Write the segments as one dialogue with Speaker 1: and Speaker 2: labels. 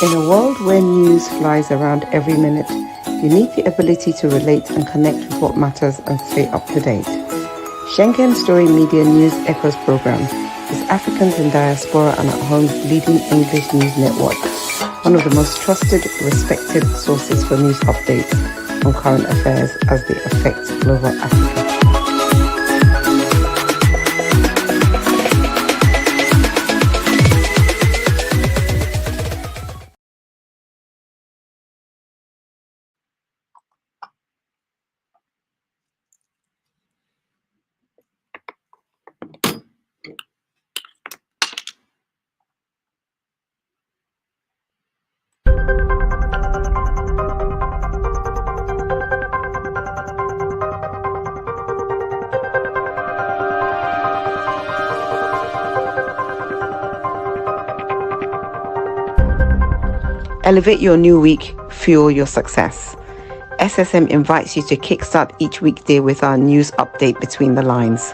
Speaker 1: In a world where news flies around every minute, you need the ability to relate and connect with what matters and stay up to date. Schengen Story Media News Echoes program is Africans in Diaspora and at Home's leading English news network, one of the most trusted, respected sources for news updates on current affairs as they affect global Africa. Elevate your new week, fuel your success. SSM invites you to kickstart each weekday with our news update Between the Lines,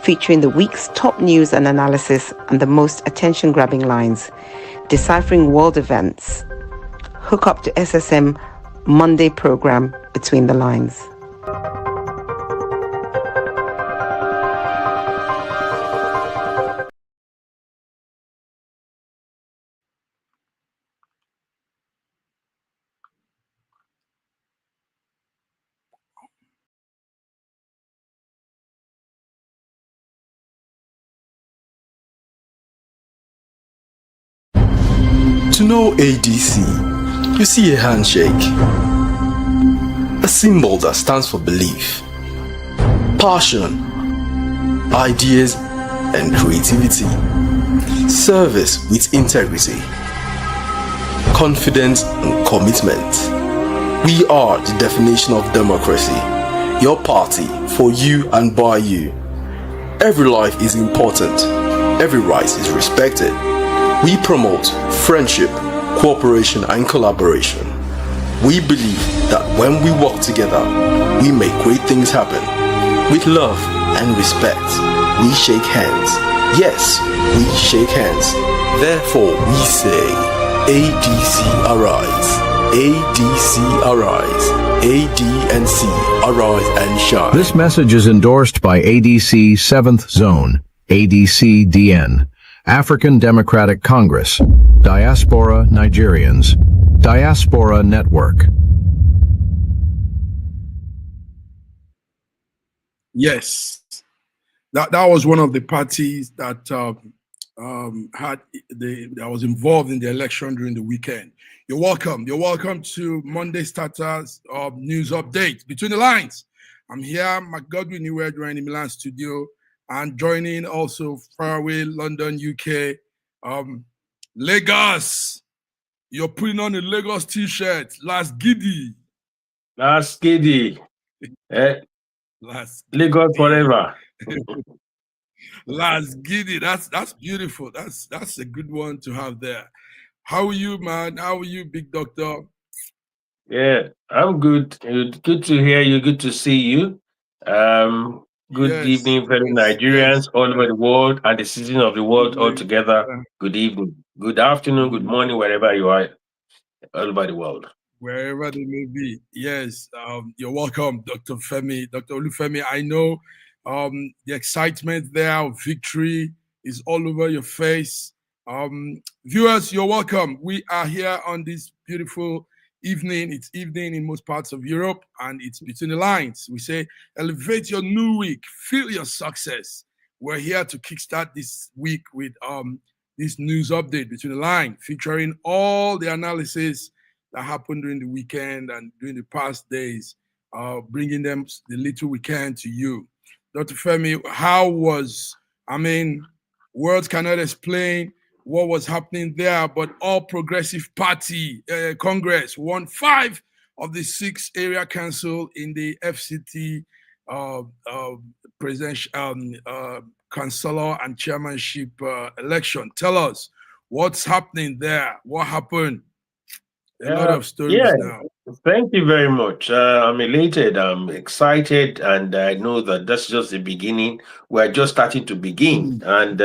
Speaker 1: featuring the week's top news and analysis and the most attention-grabbing lines, deciphering world events. Hook up to SSM Monday program Between the Lines.
Speaker 2: To know ADC, you see a handshake, a symbol that stands for belief, passion, ideas and creativity, service with integrity, confidence and commitment. We are the definition of democracy, your party, for you and by you. Every life is important, every right is respected. We promote friendship, cooperation and collaboration. We believe that when we work together, we make great things happen. With love and respect, we shake hands. Yes, we shake hands. Therefore, we say, ADC arise, ADC arise, ADNC arise and shine.
Speaker 3: This message is endorsed by ADC 7th Zone, ADC-DN, African Democratic Congress, Diaspora Nigerians, Diaspora Network.
Speaker 4: Yes, that was one of the parties that that was involved in the election during the weekend. You're welcome. You're welcome to Monday Starters News Update Between the Lines. I'm here, McGodwin, in the Milan studio, and joining also faraway London, UK, Lagos. You're putting on a Lagos t-shirt. Last giddy.
Speaker 5: Last giddy.
Speaker 4: Last
Speaker 5: Lagos forever.
Speaker 4: Last giddy. That's beautiful. That's a good one to have there. How are you, man? How are you, big doctor?
Speaker 5: Yeah, I'm good. Good to hear you. Good to see you. Good evening, fellow Nigerians all over the world and the citizens of the world altogether. Good evening, good afternoon, good morning, wherever you are, all over the world.
Speaker 4: Wherever they may be. Yes, you're welcome, Dr. Femi. Dr. Olufemi, I know the excitement there of victory is all over your face. Viewers, you're welcome. We are here on this beautiful evening. It's evening in most parts of Europe, and it's Between the Lines. We say, elevate your new week, feel your success. We're here to kickstart this week with this news update Between the Lines, featuring all the analysis that happened during the weekend and during the past days, bringing them the little we can to you. Dr. Femi, how was, words cannot explain what was happening there, but All Progressive Party Congress won 5 of the 6 area council in the FCT presidential councillor and chairmanship election. Tell us what's happening there. What happened? A lot of stories now.
Speaker 5: Thank you very much. I'm elated. I'm excited, and I know that that's just the beginning. We're just starting to begin, and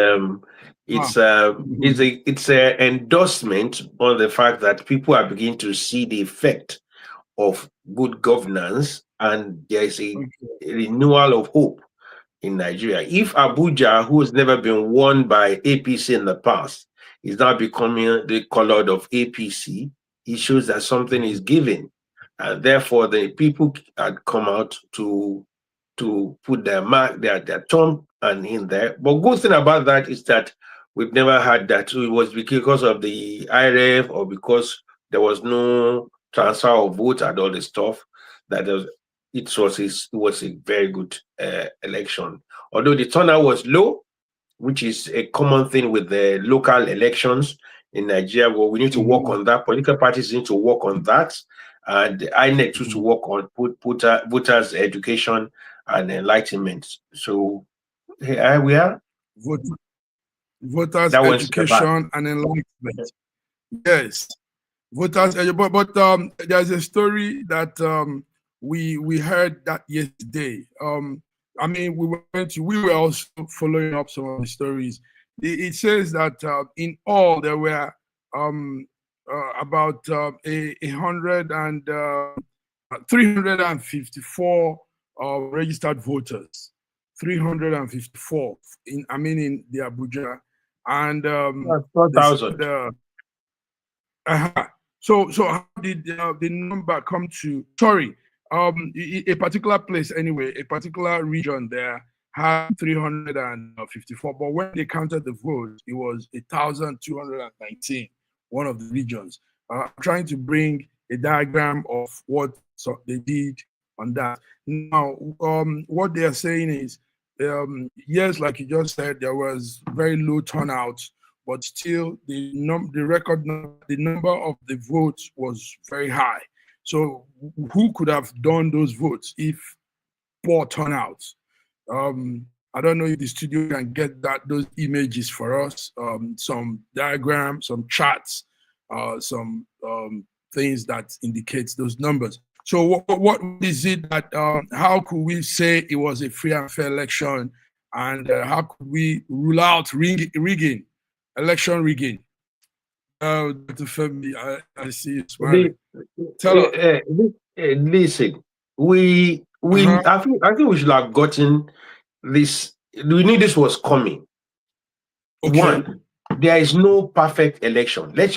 Speaker 5: It's a endorsement on the fact that people are beginning to see the effect of good governance, and there is a renewal of hope in Nigeria. If Abuja, who has never been won by APC in the past, is now becoming the color of APC, it shows that something is given. And therefore, the people had come out to put their mark, their thumb and in there. But good thing about that is that we've never had that. It was because of the IRF or because there was no transfer of votes and all this stuff that it was a very good election. Although the turnout was low, which is a common thing with the local elections in Nigeria, well, we need to work on that. Political parties need to work on that, and INEC needs to work on voters' education and enlightenment. So here we are.
Speaker 4: Voters' education and enlightenment. Yes, voters. But there's a story that we heard that yesterday. I mean, we were also following up some of the stories. It says that in all there were about 354 registered voters, 354 in the Abuja, and
Speaker 5: 4,000.
Speaker 4: So how did the number come to? Sorry, a particular place anyway, a particular region there had 354, but when they counted the votes, it was 1,219. One of the regions. I'm trying to bring a diagram of what they did on that. Now, what they are saying is, yes, like you just said, there was very low turnout, but still the number of the votes was very high. So who could have done those votes if poor turnout? I don't know if the studio can get those images for us, some diagrams, some charts, some things that indicates those numbers. So what is it that, how could we say it was a free and fair election, and how could we rule out rigging, election rigging? Dr. Femi, I see you smiling.
Speaker 5: Listen, I think we should have gotten this. We knew this was coming. Okay. One, there is no perfect election. Let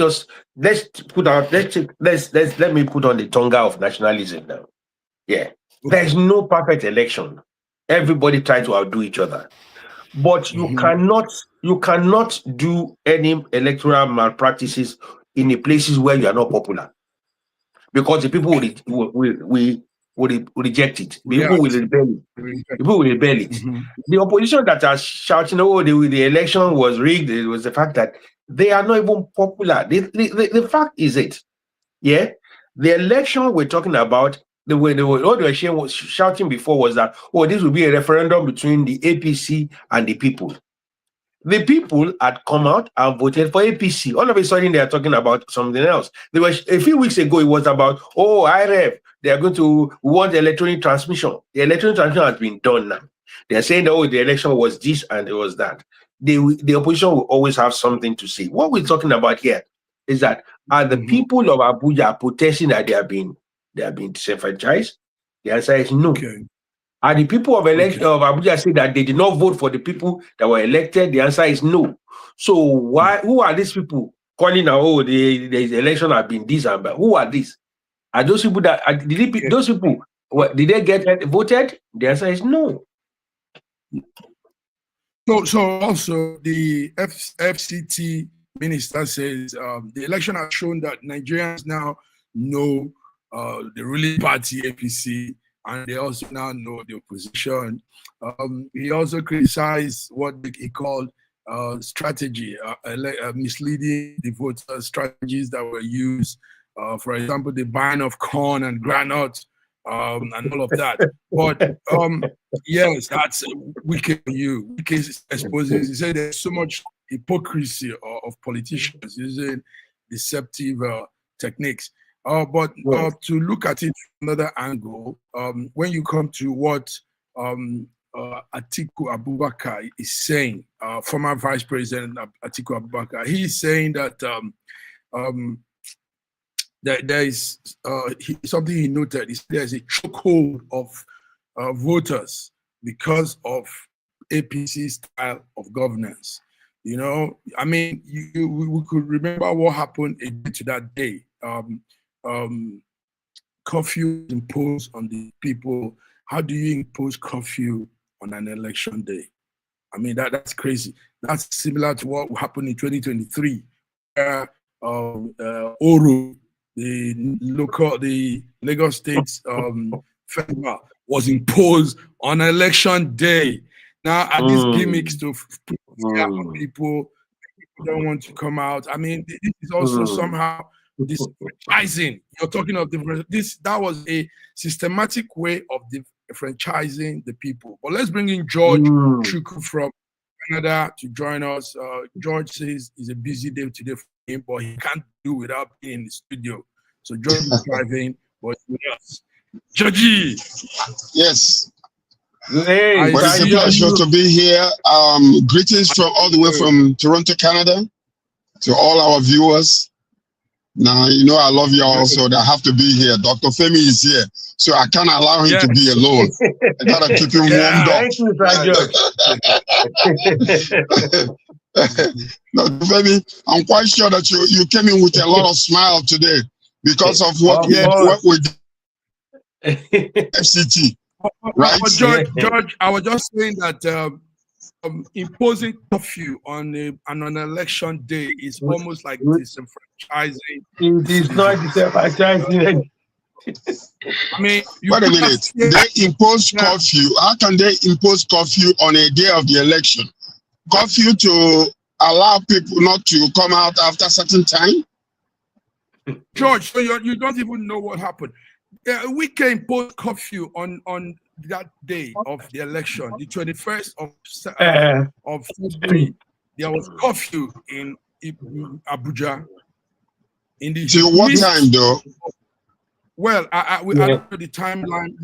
Speaker 5: me put on the tonga of nationalism now. Yeah. Okay. There is no perfect election. Everybody tries to outdo each other. But you cannot do any electoral malpractices in the places where you are not popular, because the people will reject it. People will rebel it. The opposition that are shouting, "Oh, the election was rigged," it was the fact that they are not even popular. The fact is it, yeah. The election we're talking about, what they were shouting before was that, oh, this will be a referendum between the APC and the people. The people had come out and voted for APC. All of a sudden, they are talking about something else. There was a few weeks ago, it was about, oh, IRF, they are going to want electronic transmission. The electronic transmission has been done now. They are saying that, oh, the election was this and it was that. The opposition will always have something to say. What we're talking about here is that are the people of Abuja protesting that they have been disenfranchised? The answer is no.
Speaker 4: Okay.
Speaker 5: Are the people of Abuja say that they did not vote for the people that were elected? The answer is no. So who are these people calling now? Oh, the election have been this and that. Who are these? Are those people that those people? Did they get voted? The answer is no.
Speaker 4: So also the FCT minister says the election has shown that Nigerians now know the ruling party APC, and they also now know the opposition. He also criticized what he called strategy, misleading the voter strategies that were used. For example, the buying of corn and groundnut and all of that. But yes, that's wicked. Wicked exposes. He said there's so much hypocrisy of politicians using deceptive techniques. But to look at it from another angle, when you come to what Atiku Abubakar is saying, former Vice President Atiku Abubakar, he is saying that that there is something he noted. There's a chokehold of voters because of APC style of governance. You know, I mean, we could remember what happened to that day. Curfew imposed on the people. How do you impose curfew on an election day? I mean, that's crazy. That's similar to what happened in 2023, where Oru, the Lagos State festival was imposed on election day. Now, are these gimmicks to put fear on people don't want to come out? I mean, this is also somehow disenfranchising. You're talking of that was a systematic way of disenfranchising the people. But let's bring in George Chuku from Canada to join us. George says it's a busy day today for him, but he can't do without being in the studio. So George is driving, but with us. Georgie!
Speaker 6: Yes.
Speaker 5: Hey,
Speaker 6: well, it's a pleasure to be here. Greetings from all the way from Toronto, Canada, to all our viewers. Now, you know I love you all, so I have to be here. Dr. Femi is here, so I can't allow him to be alone. I gotta keep him warmed up. Dr. Femi, I'm quite sure that you came in with a lot of smile today because of what we did. FCT. Right,
Speaker 4: George, I was just saying that imposing curfew on an election day is almost like disenfranchising.
Speaker 5: It is not disenfranchising.
Speaker 4: I mean,
Speaker 6: wait a minute. They impose curfew. How can they impose curfew on a day of the election? Curfew to allow people not to come out after a certain time?
Speaker 4: George, so you don't even know what happened. We can impose curfew on that day of the election, the 21st of February. There was curfew in Abuja.
Speaker 6: Till what time, though?
Speaker 4: Well, I don't know the timeline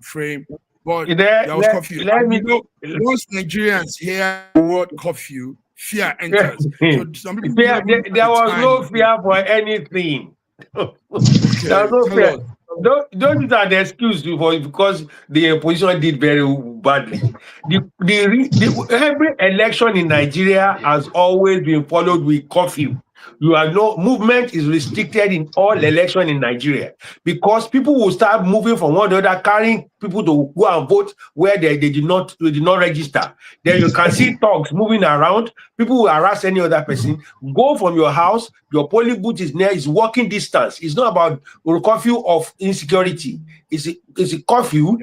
Speaker 4: frame, but there was curfew. Once Nigerians hear the word curfew, fear enters. So some people
Speaker 5: there was no fear for anything. There's no fear. Those are the excuses because the opposition did very badly. Every election in Nigeria has always been followed with curfew. Movement is restricted in all elections in Nigeria because people will start moving from one to the other, carrying people to go and vote where they did not register. Then you can see thugs moving around. People will harass any other person. Go from your house. Your polling booth is near. It's walking distance. It's not about a curfew of insecurity. It's a curfew.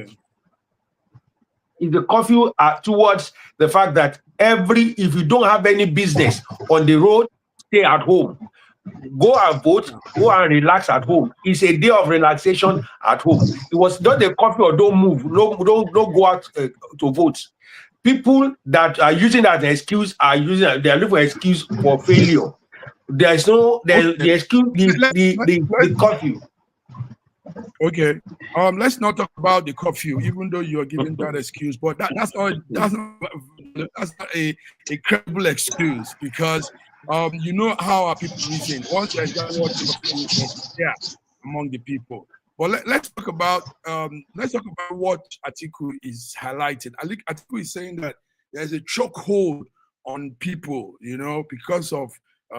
Speaker 5: It's a curfew towards the fact that if you don't have any business on the road, stay at home. Go and vote. Go and relax at home. It's a day of relaxation at home. It was not a curfew or don't move. Don't go out to vote. People that are using that excuse they are looking for excuse for failure. There's no the excuse the curfeu.
Speaker 4: Okay. Let's not talk about the curfew, even though you are giving that excuse. But that's not a credible excuse because you know how are people reason. Once there's that word among the people. But let's talk about what Atiku is highlighting. I think Atiku is saying that there's a chokehold on people, you know, because of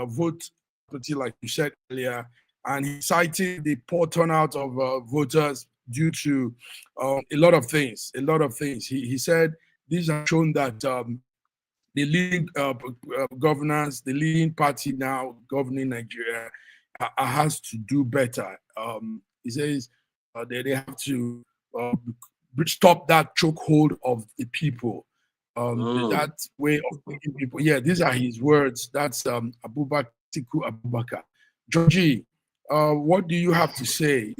Speaker 4: vote equity, like you said earlier, and he cited the poor turnout of voters due to a lot of things. He said these have shown that the leading governance, the leading party now governing Nigeria, has to do better. He says they have to stop that chokehold of the people. That way of making people. Yeah, these are his words. That's Atiku Abubakar. Georgie, what do you have to say?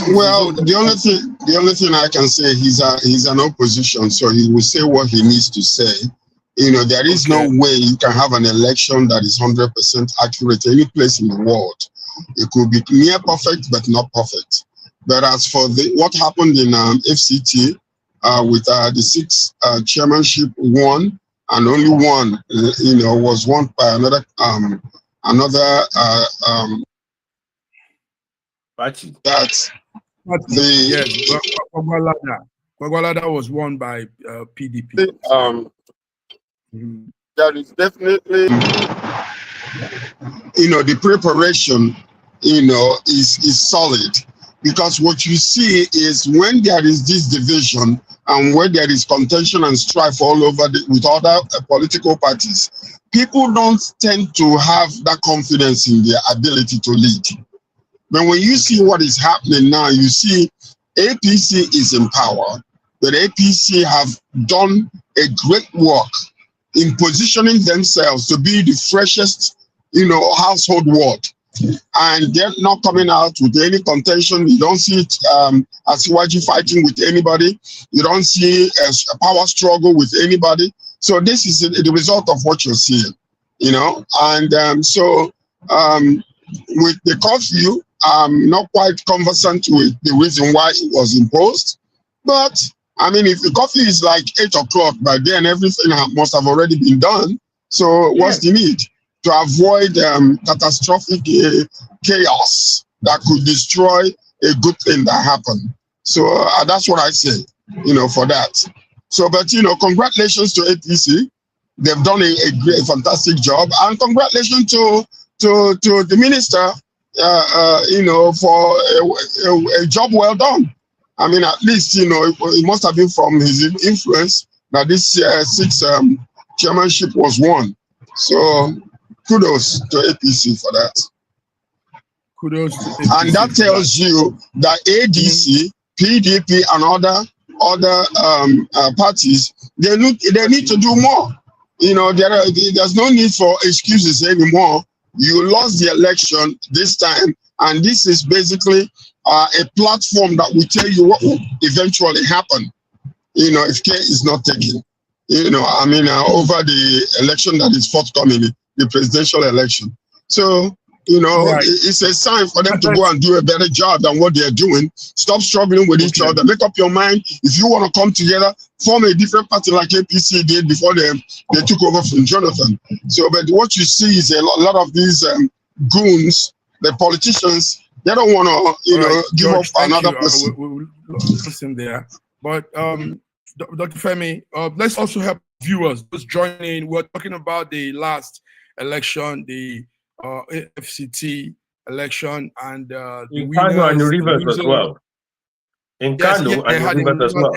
Speaker 6: Well, the only thing I can say, he's an opposition, so he will say what he needs to say. You know, there is no way you can have an election that is 100% accurate any place in the world. It could be near perfect, but not perfect. But as for what happened in FCT, with the 6 chairmanship won, and only one, was won by another
Speaker 5: party.
Speaker 6: That's
Speaker 4: Gwagwalada was won by PDP.
Speaker 6: There is definitely, the preparation, is solid, because what you see is when there is this division and when there is contention and strife all over with other political parties, people don't tend to have that confidence in their ability to lead. But when you see what is happening now, you see APC is in power, but APC have done a great work in positioning themselves to be the freshest, household word. And they're not coming out with any contention. You don't see it as YG fighting with anybody. You don't see a power struggle with anybody. So this is the result of what you're seeing, And so with the curfew, I'm not quite conversant with the reason why it was imposed. But, I mean, if the curfew is like 8 o'clock, by then everything must have already been done. So what's the need? To avoid catastrophic chaos that could destroy a good thing that happened. So that's what I say, for that. So, but, congratulations to APC. They've done a fantastic job. And congratulations to the minister, for a job well done. I mean, at least, it must have been from his influence that this 6 chairmanship was won. So, kudos to APC for that.
Speaker 4: Kudos to APC.
Speaker 6: And that tells you that ADC, PDP, and other parties, they need to do more. There's no need for excuses anymore. You lost the election this time, and this is basically a platform that will tell you what will eventually happen, if care is not taken. Over the election that is forthcoming, the presidential election. So, right. It's a sign for them to go and do a better job than what they're doing. Stop struggling with each other. Make up your mind. If you want to come together, form a different party like APC did before they took over from Jonathan. So, but what you see is a lot of these goons, the politicians, they don't want to, give
Speaker 4: George,
Speaker 6: up another person.
Speaker 4: We'll listen there. But Dr. Femi, let's also help viewers just join in. We're talking about the last election, the FCT election, and the
Speaker 5: Kano and the Rivers as well. In Kano and the Rivers as well.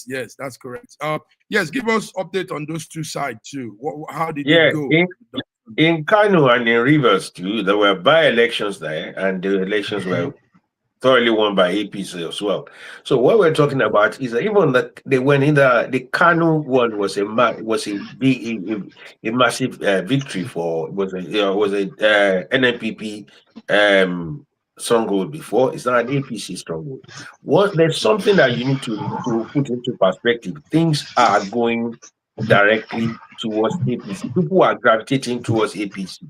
Speaker 4: Yes, that's correct. Yes, give us update on those two sides too. How did it go?
Speaker 5: In Kano and in Rivers too, there were by-elections there, and the elections were thoroughly won by APC as well. So what we're talking about is that even that they went in the Kano one was a massive victory for was a NNPP stronghold before. It's not an APC stronghold. There's something that you need to put into perspective. Things are going directly towards APC. People are gravitating towards APC.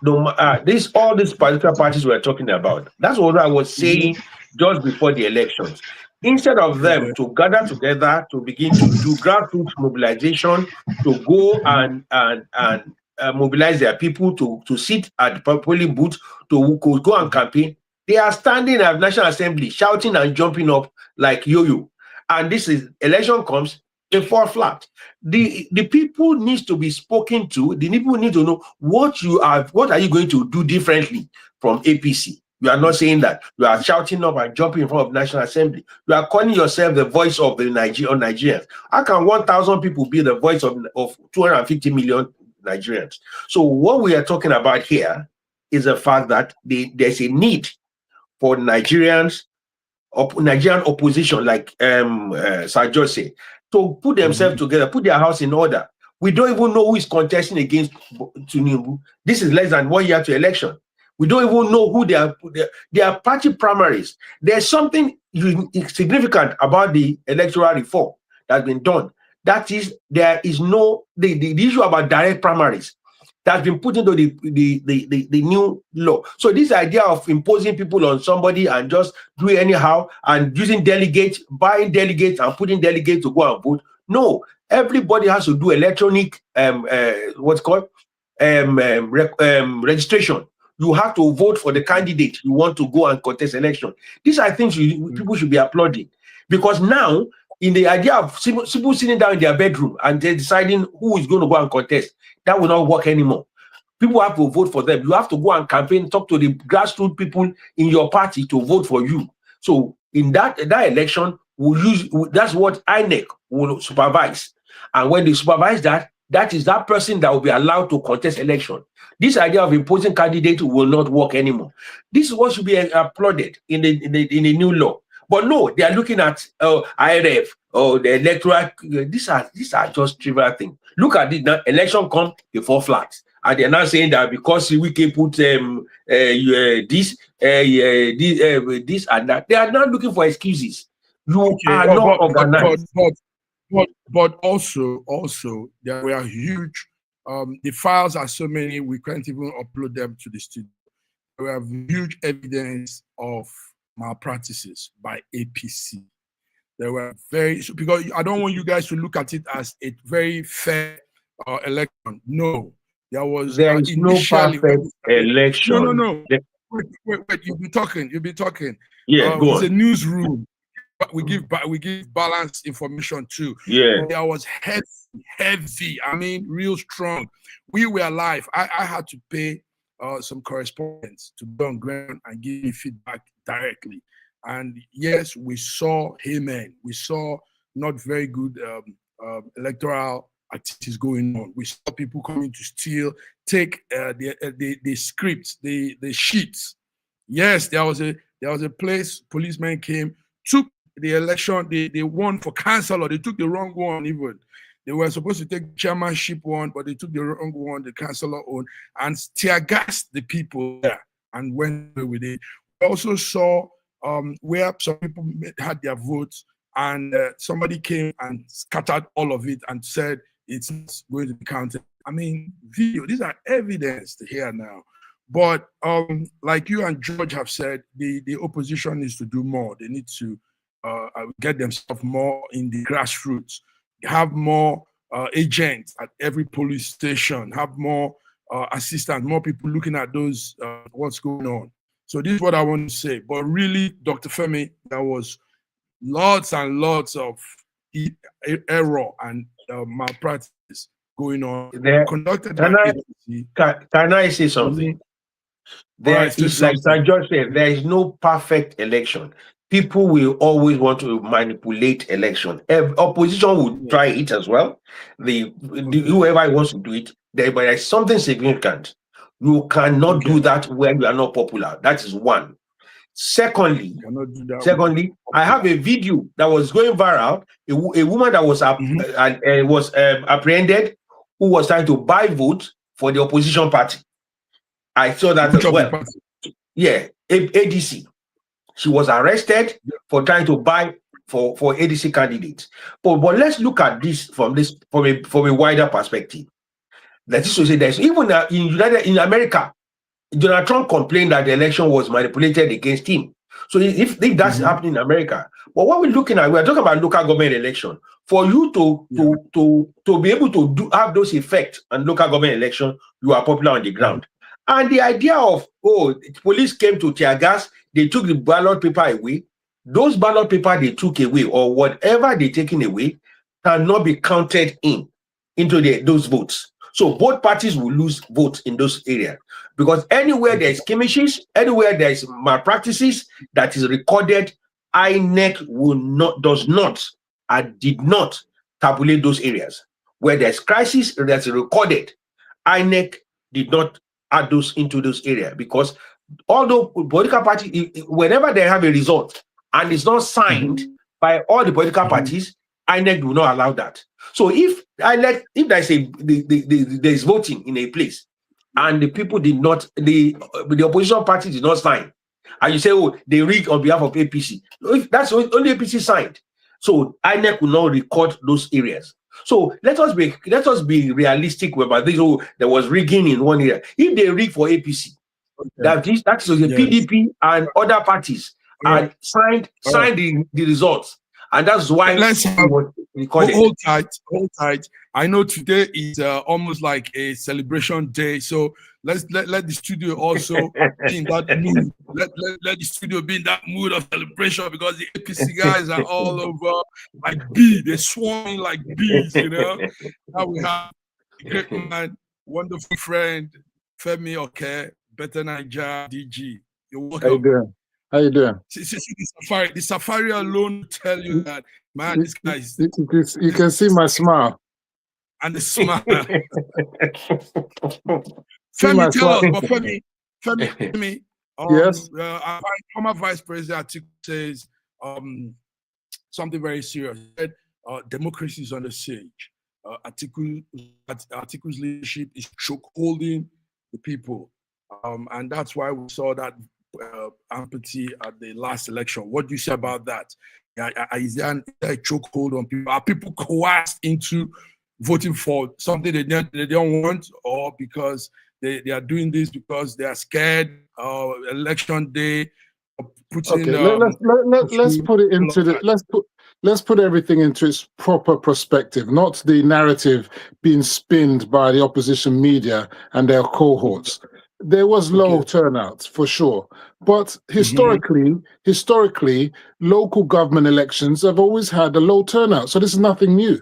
Speaker 5: All these political parties we're talking about, that's what I was saying just before the elections. Instead of them to gather together to begin to do grassroots mobilization, to go and mobilize their people to sit at the polling booth, to go and campaign, they are standing at National Assembly shouting and jumping up like yo-yo. And this is election comes, they fall flat. The people need to be spoken to. The people need to know what are you going to do differently from APC. You are not saying that. You are shouting up and jumping in front of National Assembly. You are calling yourself the voice of the Nigerians. How can 1,000 people be the voice of 250 million Nigerians? So what we are talking about here is the fact that there's a need for Nigerian opposition, like Sir George said, to put themselves together, put their house in order. We don't even know who is contesting against Tinubu. This is less than 1 year to election. We don't even know who they are party primaries. There's something significant about the electoral reform that's been done. That is, there is no the issue about direct primaries. that's been put into the new law. So this idea of imposing people on somebody and just do it anyhow and using delegates, buying delegates and putting delegates to go and vote. No, everybody has to do electronic what's called registration. You have to vote for the candidate you want to go and contest election. These are things people should be applauding, because now in the idea of people sitting down in their bedroom and they're deciding who is going to go and contest, that will not work anymore. People have to vote for them. You have to go and campaign, talk to the grassroots people in your party to vote for you. So in that election, that's what INEC will supervise. And when they supervise that, that is that person that will be allowed to contest election. This idea of imposing candidates will not work anymore. This is what should be applauded in the new law. But no, they are looking at IRF or the electoral. These are just trivial things. Look at it now. Election come, they fall flat, and they are now saying that because we can put this and that. They are not looking for excuses. You are not organized.
Speaker 4: But also there were huge. The files are so many we can't even upload them to the studio. There were huge evidence of malpractices by APC. There were because I don't want you guys to look at it as a very fair election. No, there is
Speaker 5: no perfect election.
Speaker 4: No. Wait. You've been talking.
Speaker 5: Yeah, go on.
Speaker 4: It's a newsroom. But we give balanced information too.
Speaker 5: Yeah,
Speaker 4: there was heavy. I mean, real strong. We were live. I had to pay some correspondents to go on ground and give me feedback directly. And yes, we saw we saw not very good electoral activities going on. We saw people coming to steal, take the scripts, the sheets. Yes, there was a place. Policemen came, took the election. They won for councillor. They took the wrong one even. They were supposed to take chairmanship one, but they took the wrong one, the councillor own, and tear gassed the people there and went away with it. We also saw where some people had their votes and somebody came and scattered all of it and said it's not going to be counted. I mean, these are evidence here now. But like you and George have said, the opposition needs to do more. They need to get themselves more in the grassroots, have more agents at every police station, have more assistants, more people looking at those, what's going on. So this is what I want to say. But really, Dr. Femi, there was lots and lots of error and malpractice going on.
Speaker 5: Can I say something? There is, like Sir George said, there is no perfect election. People will always want to manipulate election. Opposition will try it as well. Whoever wants to do it, but there's something significant. You cannot do that where you are not popular. That is one. Secondly, I have a video that was going viral. A woman that was apprehended who was trying to buy votes for the opposition party. I saw that as well. Yeah, ADC. She was arrested for trying to buy for ADC candidates. But let's look at this from a wider perspective. That is to say, there's even in America, Donald Trump complained that the election was manipulated against him. So if that's happening in America, but what we're looking at, we're talking about local government election. For you to be able to have those effects on local government election, you are popular on the ground. And the idea of, police came to tear gas, they took the ballot paper away. Those ballot paper they took away, or whatever they're taking away, cannot be counted into those votes. So both parties will lose votes in those areas. Because anywhere there's skirmishes, anywhere there's malpractices that is recorded, INEC did not tabulate those areas. Where there's crisis that's recorded, INEC did not add those into those areas, because although political party, whenever they have a result and it's not signed by all the political parties, INEC will not allow that. So if there's voting in a place and the people did not, the opposition party did not sign, and you say, they rigged on behalf of APC, if that's only APC signed, so INEC will not record those areas. So let us be realistic about this. Oh, there was rigging in one area. If they rig for APC, that is the PDP and other parties had signed the results, and that's why
Speaker 4: let's hold tight. I know today is almost like a celebration day, so let the studio also be in that mood. Let the studio be in that mood of celebration, because the APC guys are all over like bees. They're swarming like bees, you know. Now we have a great man, wonderful friend, Femi Oke, Better Niger DG. You're welcome.
Speaker 7: How you doing?
Speaker 4: See, the safari alone tell you that, man, this guy is...
Speaker 7: You can see my smile.
Speaker 4: And the smile. Femi, tell us, but Femi,
Speaker 7: yes.
Speaker 4: Our former Vice President Atiku says something very serious. He said, democracy is on the siege. Atiku's leadership is chokeholding the people. And that's why we saw that empathy at the last election. What do you say about that? Is there a chokehold on people? Are people coerced into voting for something they don't want, or because they are doing this because they are scared? Election day, putting.
Speaker 7: Okay, let's put it into let's put everything into its proper perspective, not the narrative being spinned by the opposition media and their cohorts. There was low turnout for sure, but historically, local government elections have always had a low turnout. So this is nothing new.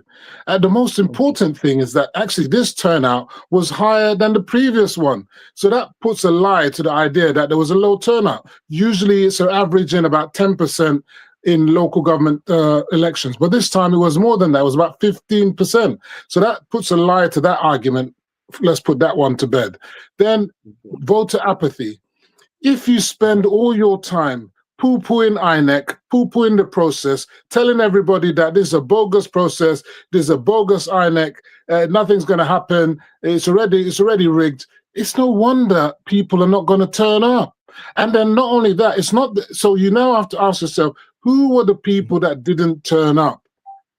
Speaker 7: And the most important thing is that actually this turnout was higher than the previous one. So that puts a lie to the idea that there was a low turnout. Usually it's averaging about 10% in local government elections, but this time it was more than that. It was about 15%. So that puts a lie to that argument. Let's put that one to bed. Then voter apathy. If you spend all your time poo-pooing INEC, poo-pooing the process, telling everybody that this is a bogus process, this is a bogus INEC, nothing's going to happen, it's already rigged, it's no wonder people are not going to turn up. And then not only that, it's not so you now have to ask yourself, who were the people that didn't turn up?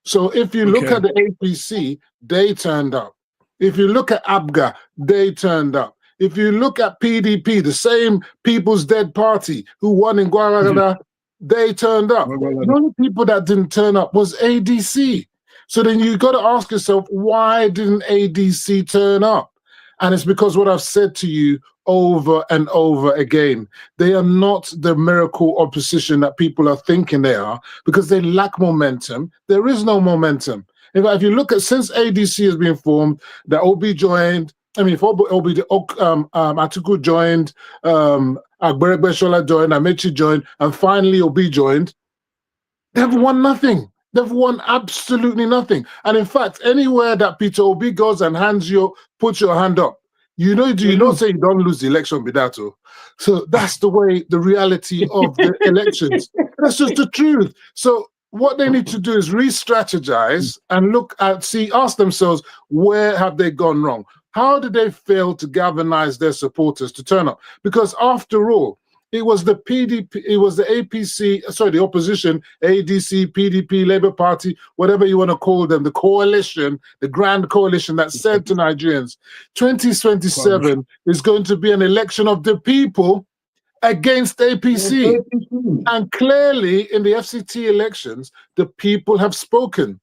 Speaker 7: So if you look at the APC, they turned up. If you look at ABGA, they turned up. If you look at PDP, the same People's Dead Party who won in Guadalajara, they turned up. The only people that didn't turn up was ADC. So then you got to ask yourself, why didn't ADC turn up? And it's because what I've said to you over and over again, they are not the miracle opposition that people are thinking they are, because they lack momentum. There is no momentum. In fact, if you look at since ADC has been formed, that Obi joined, Atiku joined, Agberebeshola joined, Amechi joined, and finally Obi joined, they've won nothing. They've won absolutely nothing. And in fact, anywhere that Peter Obi goes and puts your hand up, you don't say you don't lose the election, Bidato. So that's the way, the reality of the elections. That's just the truth. So what they need to do is re-strategize and ask themselves, where have they gone wrong? How did they fail to galvanize their supporters to turn up? Because after all, it was the PDP, it was the APC, the opposition, ADC, PDP, Labour Party, whatever you want to call them, the coalition, the grand coalition that said to Nigerians, 2027 is going to be an election of the people against APC. And clearly in the FCT elections, the people have spoken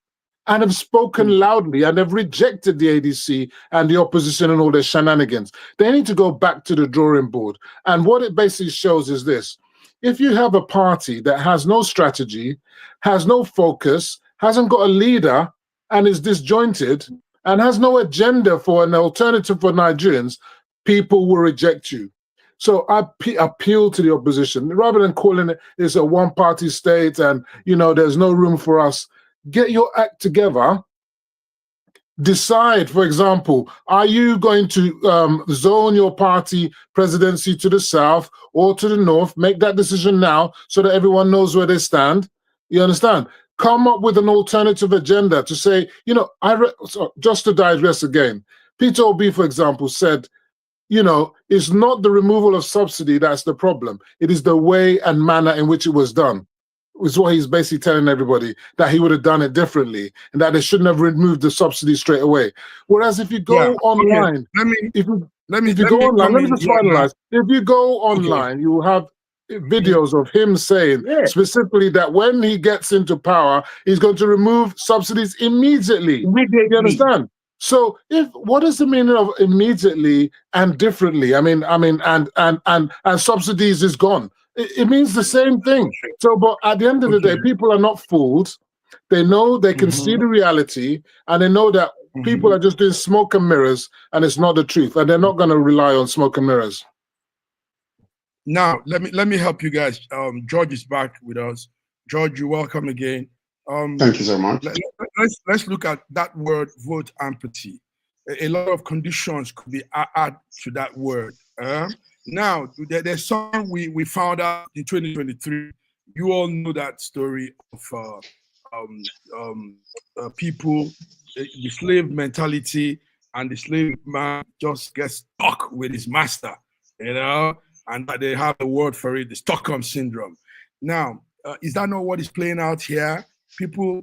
Speaker 7: and have spoken loudly and have rejected the ADC and the opposition and all their shenanigans. They need to go back to the drawing board. And what it basically shows is this. If you have a party that has no strategy, has no focus, hasn't got a leader, and is disjointed, and has no agenda for an alternative for Nigerians, people will reject you. So I appeal to the opposition, rather than calling it's a one-party state and, there's no room for us. Get your act together. Decide, for example, are you going to zone your party presidency to the south or to the north? Make that decision now so that everyone knows where they stand. You understand? Come up with an alternative agenda to say, just to digress again, Peter Obi, for example, said, it's not the removal of subsidy that's the problem. It is the way and manner in which it was done. is what he's basically telling everybody, that he would have done it differently and that they shouldn't have removed the subsidy straight away. Whereas if you go online, let me just finalize. If you go online, you will have videos of him saying specifically that when he gets into power, he's going to remove subsidies immediately. You understand? So what is the meaning of immediately and differently? I mean, and subsidies is gone. It means the same thing. So, but at the end of the day, people are not fooled. They know they can see the reality, and they know that people are just doing smoke and mirrors, and it's not the truth, and they're not going to rely on smoke and mirrors.
Speaker 4: Now, let me help you guys. George is back with us. George, you're welcome again.
Speaker 6: Thank you so much.
Speaker 4: Let's look at that word, vote empathy. A lot of conditions could be added to that word. Now, there's something we found out in 2023. You all know that story of people, the slave mentality, and the slave man just gets stuck with his master, you know, and they have a word for it, the Stockholm syndrome. Now, is that not what is playing out here? People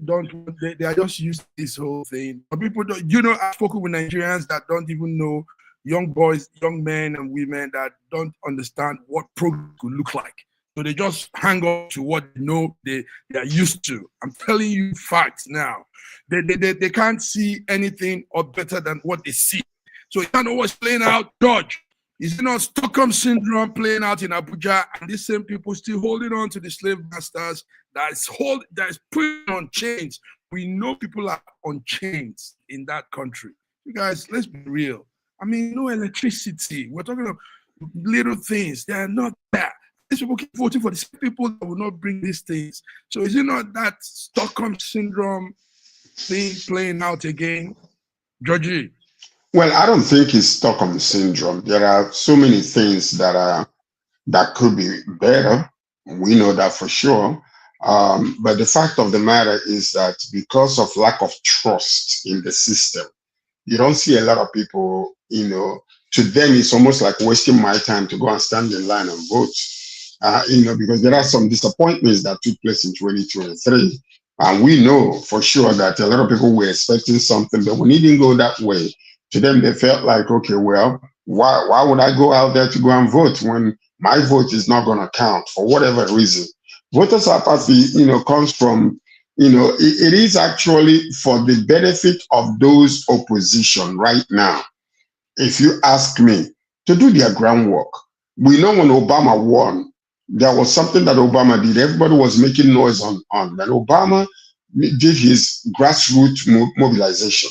Speaker 4: they are just used to this whole thing. But people don't, you know, I've spoken with Nigerians that don't even know, young boys, young men and women that don't understand what progress could look like. So they just hang on to what they know they are used to. I'm telling you facts now. They can't see anything or better than what they see. So you don't know what's playing out, George. Is it not Stockholm syndrome playing out in Abuja, and these same people still holding on to the slave masters that is putting on chains? We know people are on chains in that country. You guys, let's be real. I mean, no electricity. We're talking about little things. They are not there. These people keep voting for these people that will not bring these things. So is it not that Stockholm syndrome thing playing out again? Georgie?
Speaker 6: Well, I don't think it's Stockholm syndrome. There are so many things that could be better. We know that for sure. But the fact of the matter is that because of lack of trust in the system, you don't see a lot of people, you know, to them it's almost like wasting my time to go and stand in line and vote, you know, because there are some disappointments that took place in 2023. And we know for sure that a lot of people were expecting something, but when it didn't go that way, to them, they felt like, okay, well, why would I go out there to go and vote when my vote is not going to count for whatever reason? Voters' apathy, you know, comes from, you know, it is actually for the benefit of those opposition right now. If you ask me, to do their groundwork. We know when Obama won, there was something that Obama did. Everybody was making noise on that. Obama did his grassroots mobilization.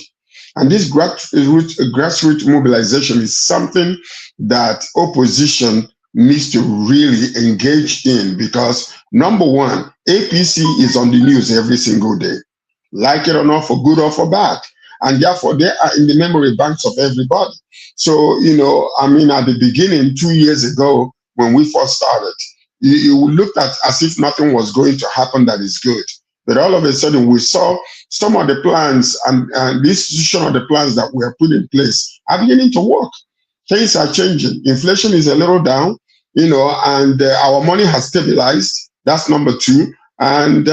Speaker 6: And this grassroots mobilization is something that opposition needs to really engage in, because number one, APC is on the news every single day, like it or not, for good or for bad. And therefore, they are in the memory banks of everybody. So, you know, I mean, at the beginning, 2 years ago, when we first started, you looked at as if nothing was going to happen that is good. But all of a sudden, we saw some of the plans and the institution of the plans that were put in place are beginning to work. Things are changing. Inflation is a little down, you know, and our money has stabilized. That's number two. And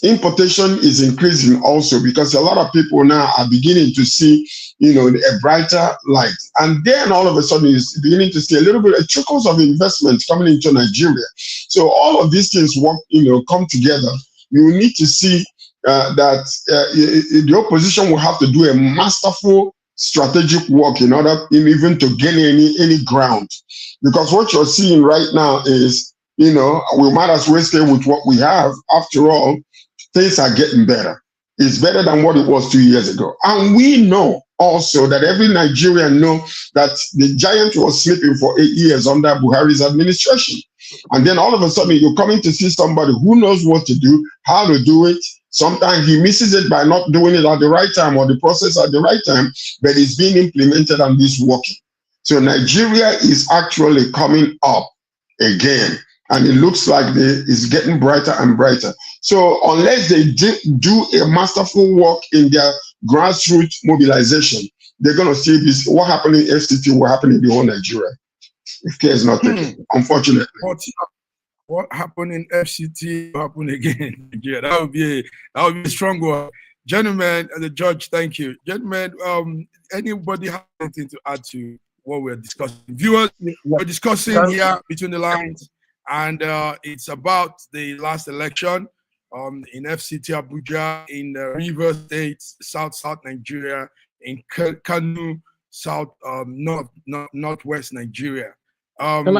Speaker 6: importation is increasing also, because a lot of people now are beginning to see, you know, a brighter light. And then all of a sudden, is beginning to see a little bit of trickles of investment coming into Nigeria. So all of these things work, you know, come together. You need to see that the opposition will have to do a masterful strategic work in order even to gain any ground. Because what you're seeing right now is, you know, we might as well stay with what we have. After all, things are getting better. It's better than what it was 2 years ago. And we know also that every Nigerian knows that the giant was sleeping for 8 years under Buhari's administration. And then all of a sudden, you're coming to see somebody who knows what to do, how to do it. Sometimes he misses it by not doing it at the right time, or the process at the right time, but it's being implemented and it's working. So Nigeria is actually coming up again, and it looks like it's getting brighter and brighter. So unless they do a masterful work in their grassroots mobilization, they're going to see this. What happened in FCT will happen in the whole Nigeria if care is not taken, unfortunately.
Speaker 4: what happened in FCT will happen again. Yeah, that would be a strong one. Gentlemen, and the judge, thank you. Gentlemen, anybody have anything to add to what we're discussing? Viewers, we're discussing here between the lines, and it's about the last election in FCT Abuja, in Rivers State, South Nigeria, in Kano, Northwest Nigeria.
Speaker 7: Can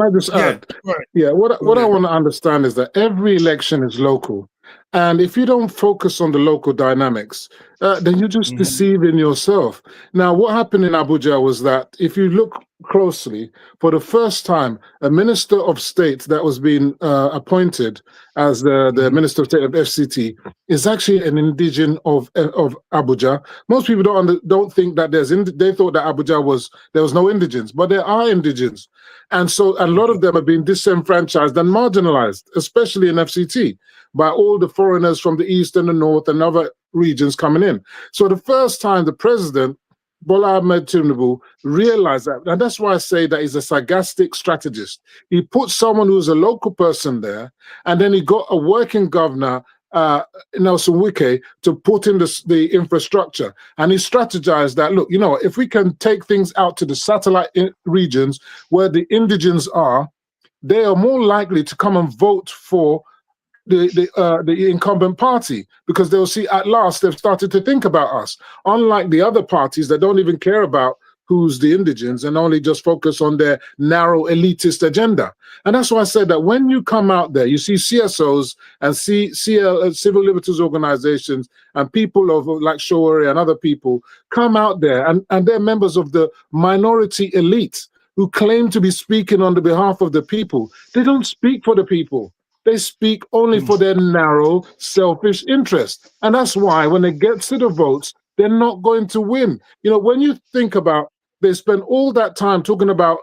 Speaker 7: I just add? Yeah, what I want to understand is that every election is local. And if you don't focus on the local dynamics, then you're just deceiving yourself. Now, what happened in Abuja was that if you look closely, for the first time, a minister of state that was being appointed as the minister of state of FCT is actually an indigen of Abuja. Most people don't think that they thought that Abuja there was no indigents, but there are indigents. And so a lot of them have been disenfranchised and marginalized, especially in FCT, by all the foreigners from the east and the north and other regions coming in. So the first time the president, Bola Ahmed Tinubu, realized that, and that's why I say that he's a sagactic strategist. He put someone who's a local person there, and then he got a working governor, Nelson Wike, to put in the infrastructure. And he strategized that, look, if we can take things out to the satellite regions where the indigents are, they are more likely to come and vote for the incumbent party, because they'll see at last they've started to think about us, unlike the other parties that don't even care about who's the indigents and only just focus on their narrow elitist agenda. And that's why I said that when you come out there, you see CSOs and civil liberties organizations and people like Showore and other people come out there, and they're members of the minority elite who claim to be speaking on the behalf of the people. They don't speak for the people. They speak only for their narrow, selfish interest. And that's why when it gets to the votes, they're not going to win. When you think about, they spend all that time talking about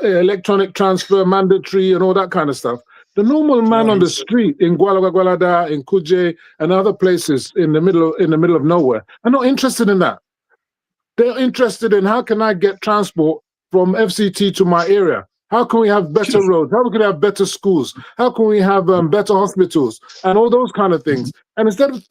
Speaker 7: electronic transfer, mandatory, and all that kind of stuff. The normal man on the street in Gwalagwalada, in Kuje, and other places in the middle of nowhere are not interested in that. They're interested in, how can I get transport from FCT to my area? How can we have better roads? How can we have better schools? How can we have better hospitals and all those kind of things? And instead of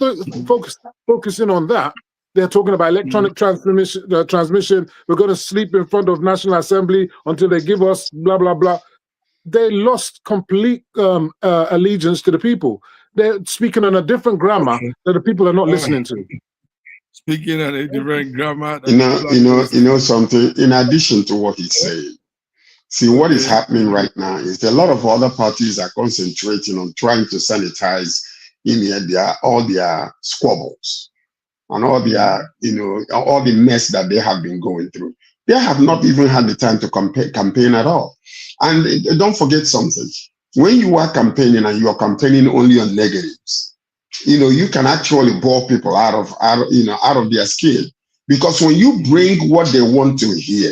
Speaker 7: focusing on that, they're talking about electronic transmission. We're going to sleep in front of National Assembly until they give us blah, blah, blah. They lost complete allegiance to the people. They're speaking on a different grammar that the people are not listening to.
Speaker 4: Speaking on a different grammar.
Speaker 6: You know something, in addition to what he's saying, see, what is happening right now is that a lot of other parties are concentrating on trying to sanitize all their squabbles and all their, all the mess that they have been going through. They have not even had the time to campaign at all. And don't forget something. When you are campaigning and you are campaigning only on negatives, you can actually bore people out of their skin. Because when you bring what they want to hear,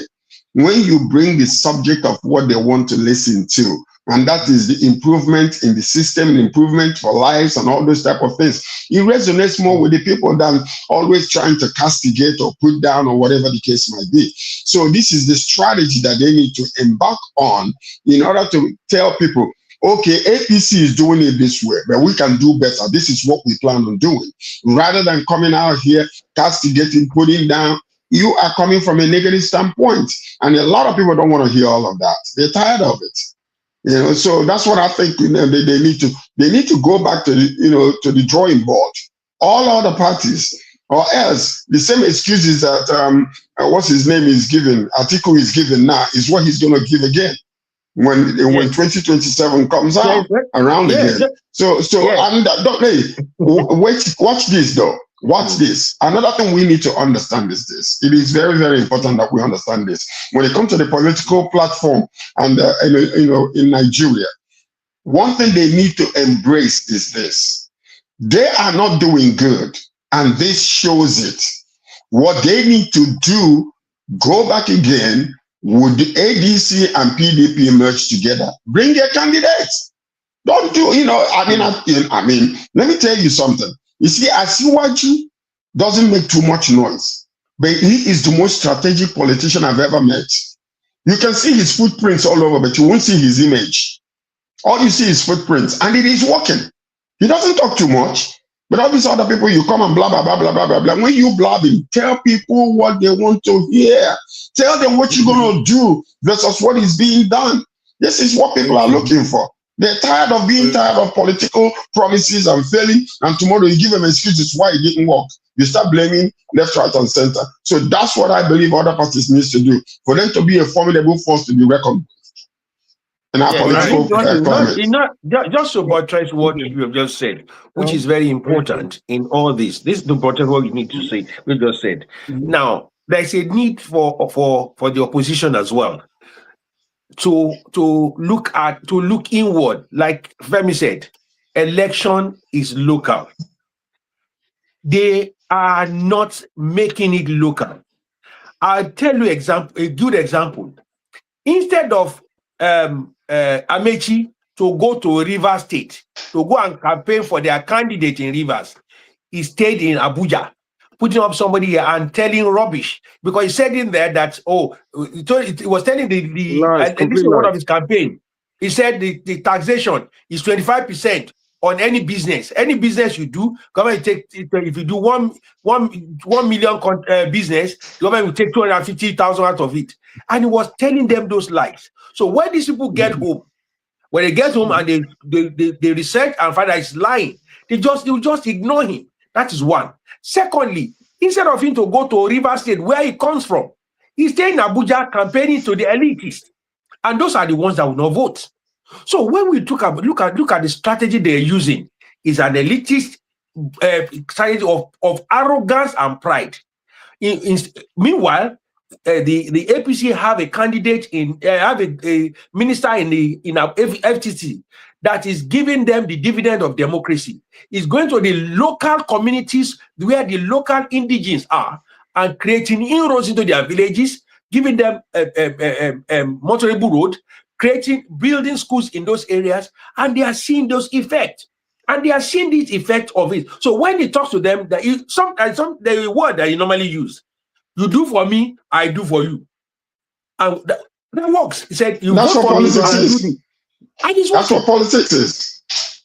Speaker 6: when you bring the subject of what they want to listen to, and that is the improvement in the system, improvement for lives and all those type of things, it resonates more with the people than always trying to castigate or put down or whatever the case might be. So this is the strategy that they need to embark on in order to tell people, okay, APC is doing it this way, but we can do better. This is what we plan on doing. Rather than coming out here, castigating, putting down, you are coming from a negative standpoint. And a lot of people don't want to hear all of that. They're tired of it. So that's what I think they need to go back to the drawing board. All other parties, or else the same excuses that what's his name is giving, Atiku is giving now, is what he's going to give again when 2027 comes out around again. So watch this though. Watch this. Another thing we need to understand is this. It is very, very important that we understand this. When it comes to the political platform and in Nigeria, one thing they need to embrace is this. They are not doing good, and this shows it. What they need to do, go back again, would the ADC and PDP merge together? Bring their candidates. Don't do, I mean, let me tell you something. You see, Asiwaju doesn't make too much noise, but he is the most strategic politician I've ever met. You can see his footprints all over, but you won't see his image. All you see is footprints, and it is working. He doesn't talk too much, but all these other people, you come and blah, blah, blah, blah, blah, blah, blah. When you blabbing, tell people what they want to hear. Tell them what you're going to do versus what is being done. This is what people are looking for. They're tired of being tired of political promises and failing, and tomorrow you give them excuses why it didn't work. You start blaming left, right, and center. So that's what I believe other parties need to do, for them to be a formidable force to be reckoned.
Speaker 5: Just to buttress what you have just said, which is very important in all this. This is the buttress what you need to say. We just said. Now there's a need for the opposition as well to look inward. Like Femi said, election is local. They are not making it local. I'll tell you a good example. Instead of Amechi to go to Rivers State to go and campaign for their candidate in Rivers, he stayed in Abuja, putting up somebody here and telling rubbish, because he said in there that he was telling this is one of his campaign. He said the taxation is 25% on any business. Any business you do, government take if you do 1 million business, government will take 250,000 out of it. And he was telling them those lies. So when these people get home, when they get home and they research and find that he's lying, they will just ignore him. That is one. Secondly, instead of him to go to Rivers State, where he comes from, he's staying in Abuja campaigning to the elitists. And those are the ones that will not vote. So when we look at the strategy they're using, is an elitist strategy of arrogance and pride. Meanwhile, the APC have a candidate have a minister in our FTC that is giving them the dividend of democracy. Is going to the local communities where the local indigenes are and creating inroads into their villages, giving them motorable road, building schools in those areas, and they are seeing those effects. And they are seeing this effect of it. So when he talks to them, the word that he normally use, you do for me, I do for you. And that works. He said, you
Speaker 6: that's
Speaker 5: vote
Speaker 6: what
Speaker 5: for
Speaker 6: politics
Speaker 5: me,
Speaker 6: is. That's what politics is.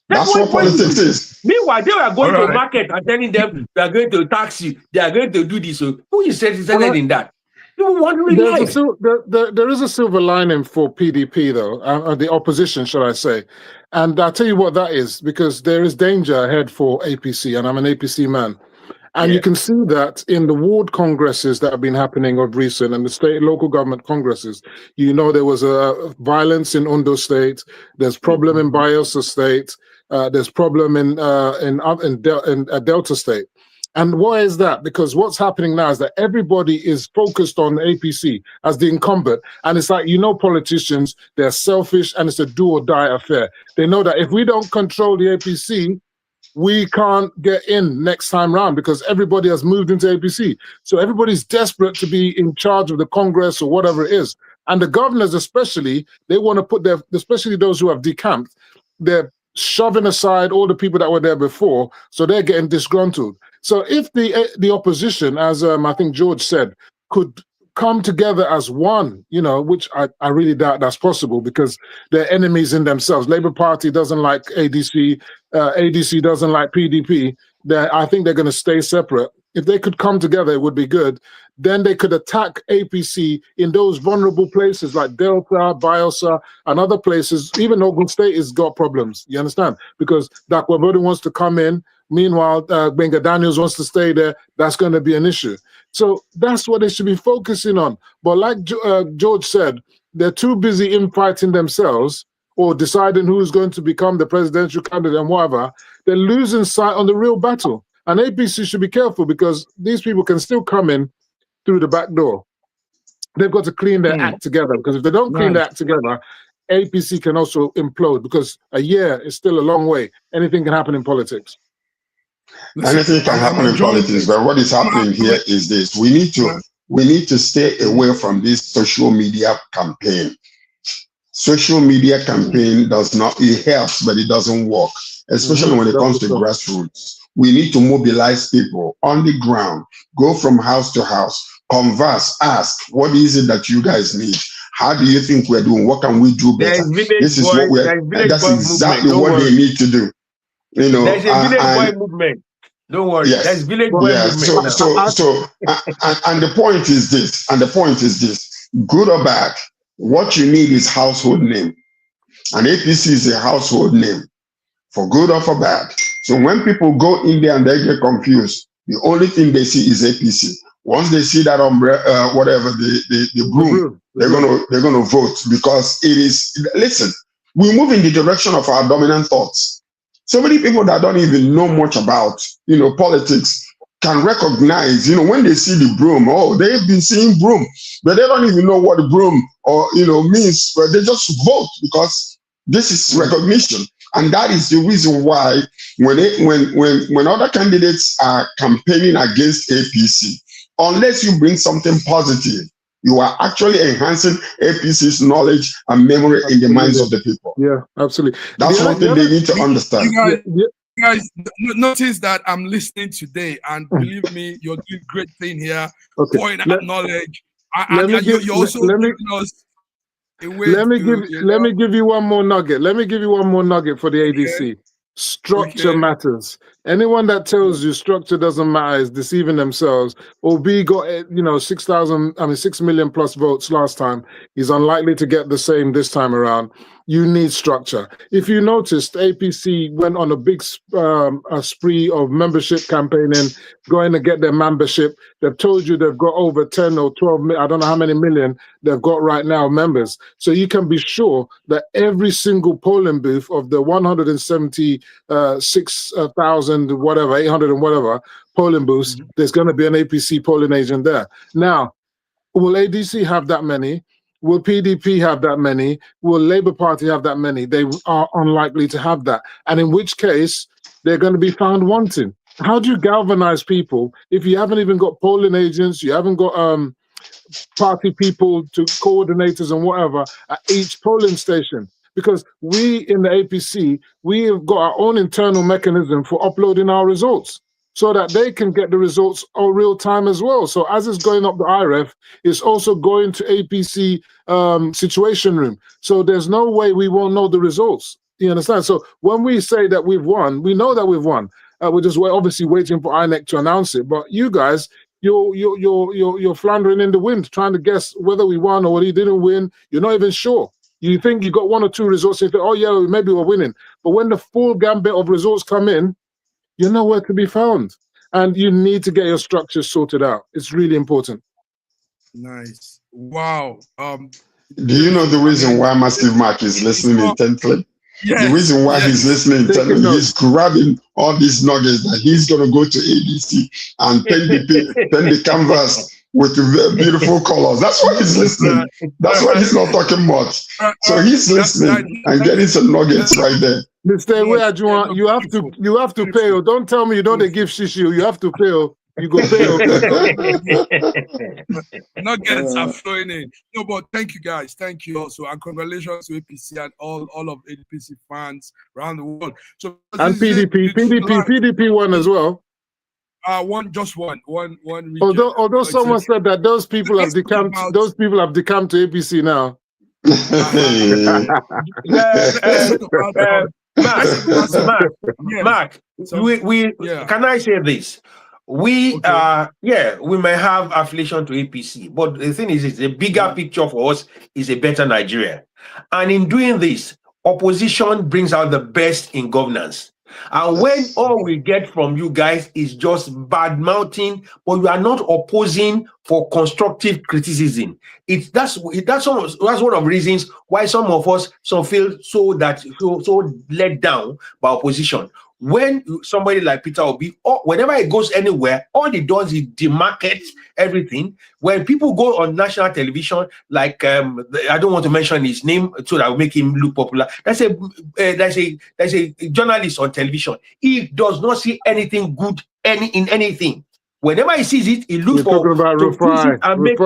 Speaker 6: That's what politics is.
Speaker 5: Meanwhile, they were going to market and telling them they are going to tax you, they are going to do this. So who is interested in that?
Speaker 7: There is a silver lining for PDP, though, the opposition, shall I say. And I'll tell you what that is, because there is danger ahead for APC, and I'm an APC man. And you can see that in the ward congresses that have been happening of recent and the state local government congresses. You know, there was a violence in Ondo State. There's problem in Bayelsa State. There's problem in Delta State. And why is that? Because what's happening now is that everybody is focused on APC as the incumbent. And it's like, politicians, they're selfish and it's a do or die affair. They know that if we don't control the APC, we can't get in next time round because everybody has moved into APC. So everybody's desperate to be in charge of the Congress or whatever it is. And the governors especially, they want to put especially those who have decamped, they're shoving aside all the people that were there before, so they're getting disgruntled. So if the opposition, as I think George said, could come together as one, which I really doubt that's possible because they're enemies in themselves. Labour Party doesn't like ADC, ADC doesn't like PDP. I think they're going to stay separate. If they could come together, it would be good. Then they could attack APC in those vulnerable places like Delta, Bayelsa, and other places. Even Ogun State has got problems, you understand? Because Dakwabodi wants to come in. Meanwhile, Benga Daniels wants to stay there. That's going to be an issue. So that's what they should be focusing on. But like George said, they're too busy infighting themselves or deciding who's going to become the presidential candidate and whatever. They're losing sight on the real battle. And APC should be careful because these people can still come in through the back door. They've got to clean their act together, because if they don't clean their act together, APC can also implode, because a year is still a long way. Anything can happen in politics.
Speaker 6: Anything can happen in politics, but what is happening here is this: we need to stay away from this social media campaign. Social media campaign it helps, but it doesn't work, especially when it comes to grassroots. We need to mobilize people on the ground, go from house to house, converse, ask, what is it that you guys need? How do you think we're doing? What can we do better? This is what that's exactly what they need to do. You know,
Speaker 5: there's a village boy movement. Don't worry.
Speaker 6: Yes.
Speaker 5: There's village boy movement.
Speaker 6: And the point is this, good or bad, what you need is household name. And APC is a household name, for good or for bad. So when people go in there and they get confused, the only thing they see is APC. Once they see that umbrella, whatever the broom, they're gonna vote, because it is. Listen, we move in the direction of our dominant thoughts. So many people that don't even know much about, you know, politics can recognize, you know, when they see the broom, oh, they've been seeing broom, but they don't even know what the broom or, you know, means, but they just vote because this is recognition. And that is the reason why when other candidates are campaigning against APC, unless you bring something positive, you are actually enhancing APC's knowledge and memory in the minds of the people.
Speaker 7: Yeah, absolutely.
Speaker 6: That's one thing they need to understand.
Speaker 4: You guys notice that I'm listening today, and believe me, you're doing great thing here, pouring out knowledge. Let me give you one more nugget. Let me give you one more nugget for the ADC. Structure matters. Anyone that tells you structure doesn't matter is deceiving themselves. Obi got 6 million plus votes last time. He's unlikely to get the same this time around. You need structure. If you noticed, APC went on a big a spree of membership campaigning, going to get their membership. They've told you they've got over 10 or 12, I don't know how many million they've got right now members. So you can be sure that every single polling booth of the 176,000, whatever, 800 and whatever polling booths, there's going to be an APC polling agent there. Now, will ADC have that many? Will PDP have that many? Will Labour Party have that many? They are unlikely to have that. And in which case, they're going to be found wanting. How do you galvanize people if you haven't even got polling agents, you haven't got party people to coordinators and whatever at each polling station? Because we in the APC, we have got our own internal mechanism for uploading our results, so that they can get the results on real time as well. So as it's going up the IREF, it's also going to APC situation room. So there's no way we won't know the results. You understand? So when we say that we've won, we know that we've won. We're just obviously waiting for INEC to announce it. But you guys, you're floundering in the wind, trying to guess whether we won or whether we didn't win. You're not even sure. You think you got one or two results, and you think, oh yeah, maybe we're winning. But when the full gambit of results come in, you're nowhere to be found. And you need to get your structures sorted out. It's really important. Nice. Wow.
Speaker 6: Do you know the reason why Massive Mark is listening intently? Yes. The reason why he's listening intently, he's grabbing all these nuggets that he's going to go to ADC and paint the canvas with the beautiful colors. That's why he's listening. That's why he's not talking much. So he's listening and getting some nuggets right there.
Speaker 7: Mr. Weajuan, you have to pay. Don't tell me you don't give shishi. You have to pay. You go pay.
Speaker 4: Nuggets are flowing in. No, but thank you guys. Thank you also, and congratulations to APC and all of APC fans around the world. So
Speaker 7: and PDP won as well.
Speaker 4: Just one.
Speaker 7: Although someone said that those people have decamped to APC now.
Speaker 5: Mark, can I say this? We may have affiliation to APC, but the thing is the bigger picture for us is a better Nigeria. And in doing this, opposition brings out the best in governance. And when all we get from you guys is just bad mouthing, but you are not opposing for constructive criticism, that's one of the reasons why some of us feel so let down by opposition. When somebody like Peter Obi, whenever he goes anywhere, all he does is demarket everything. When people go on national television, like I don't want to mention his name so that will make him look popular. That's a journalist on television. He does not see anything good in anything. Whenever he sees it, he looks for make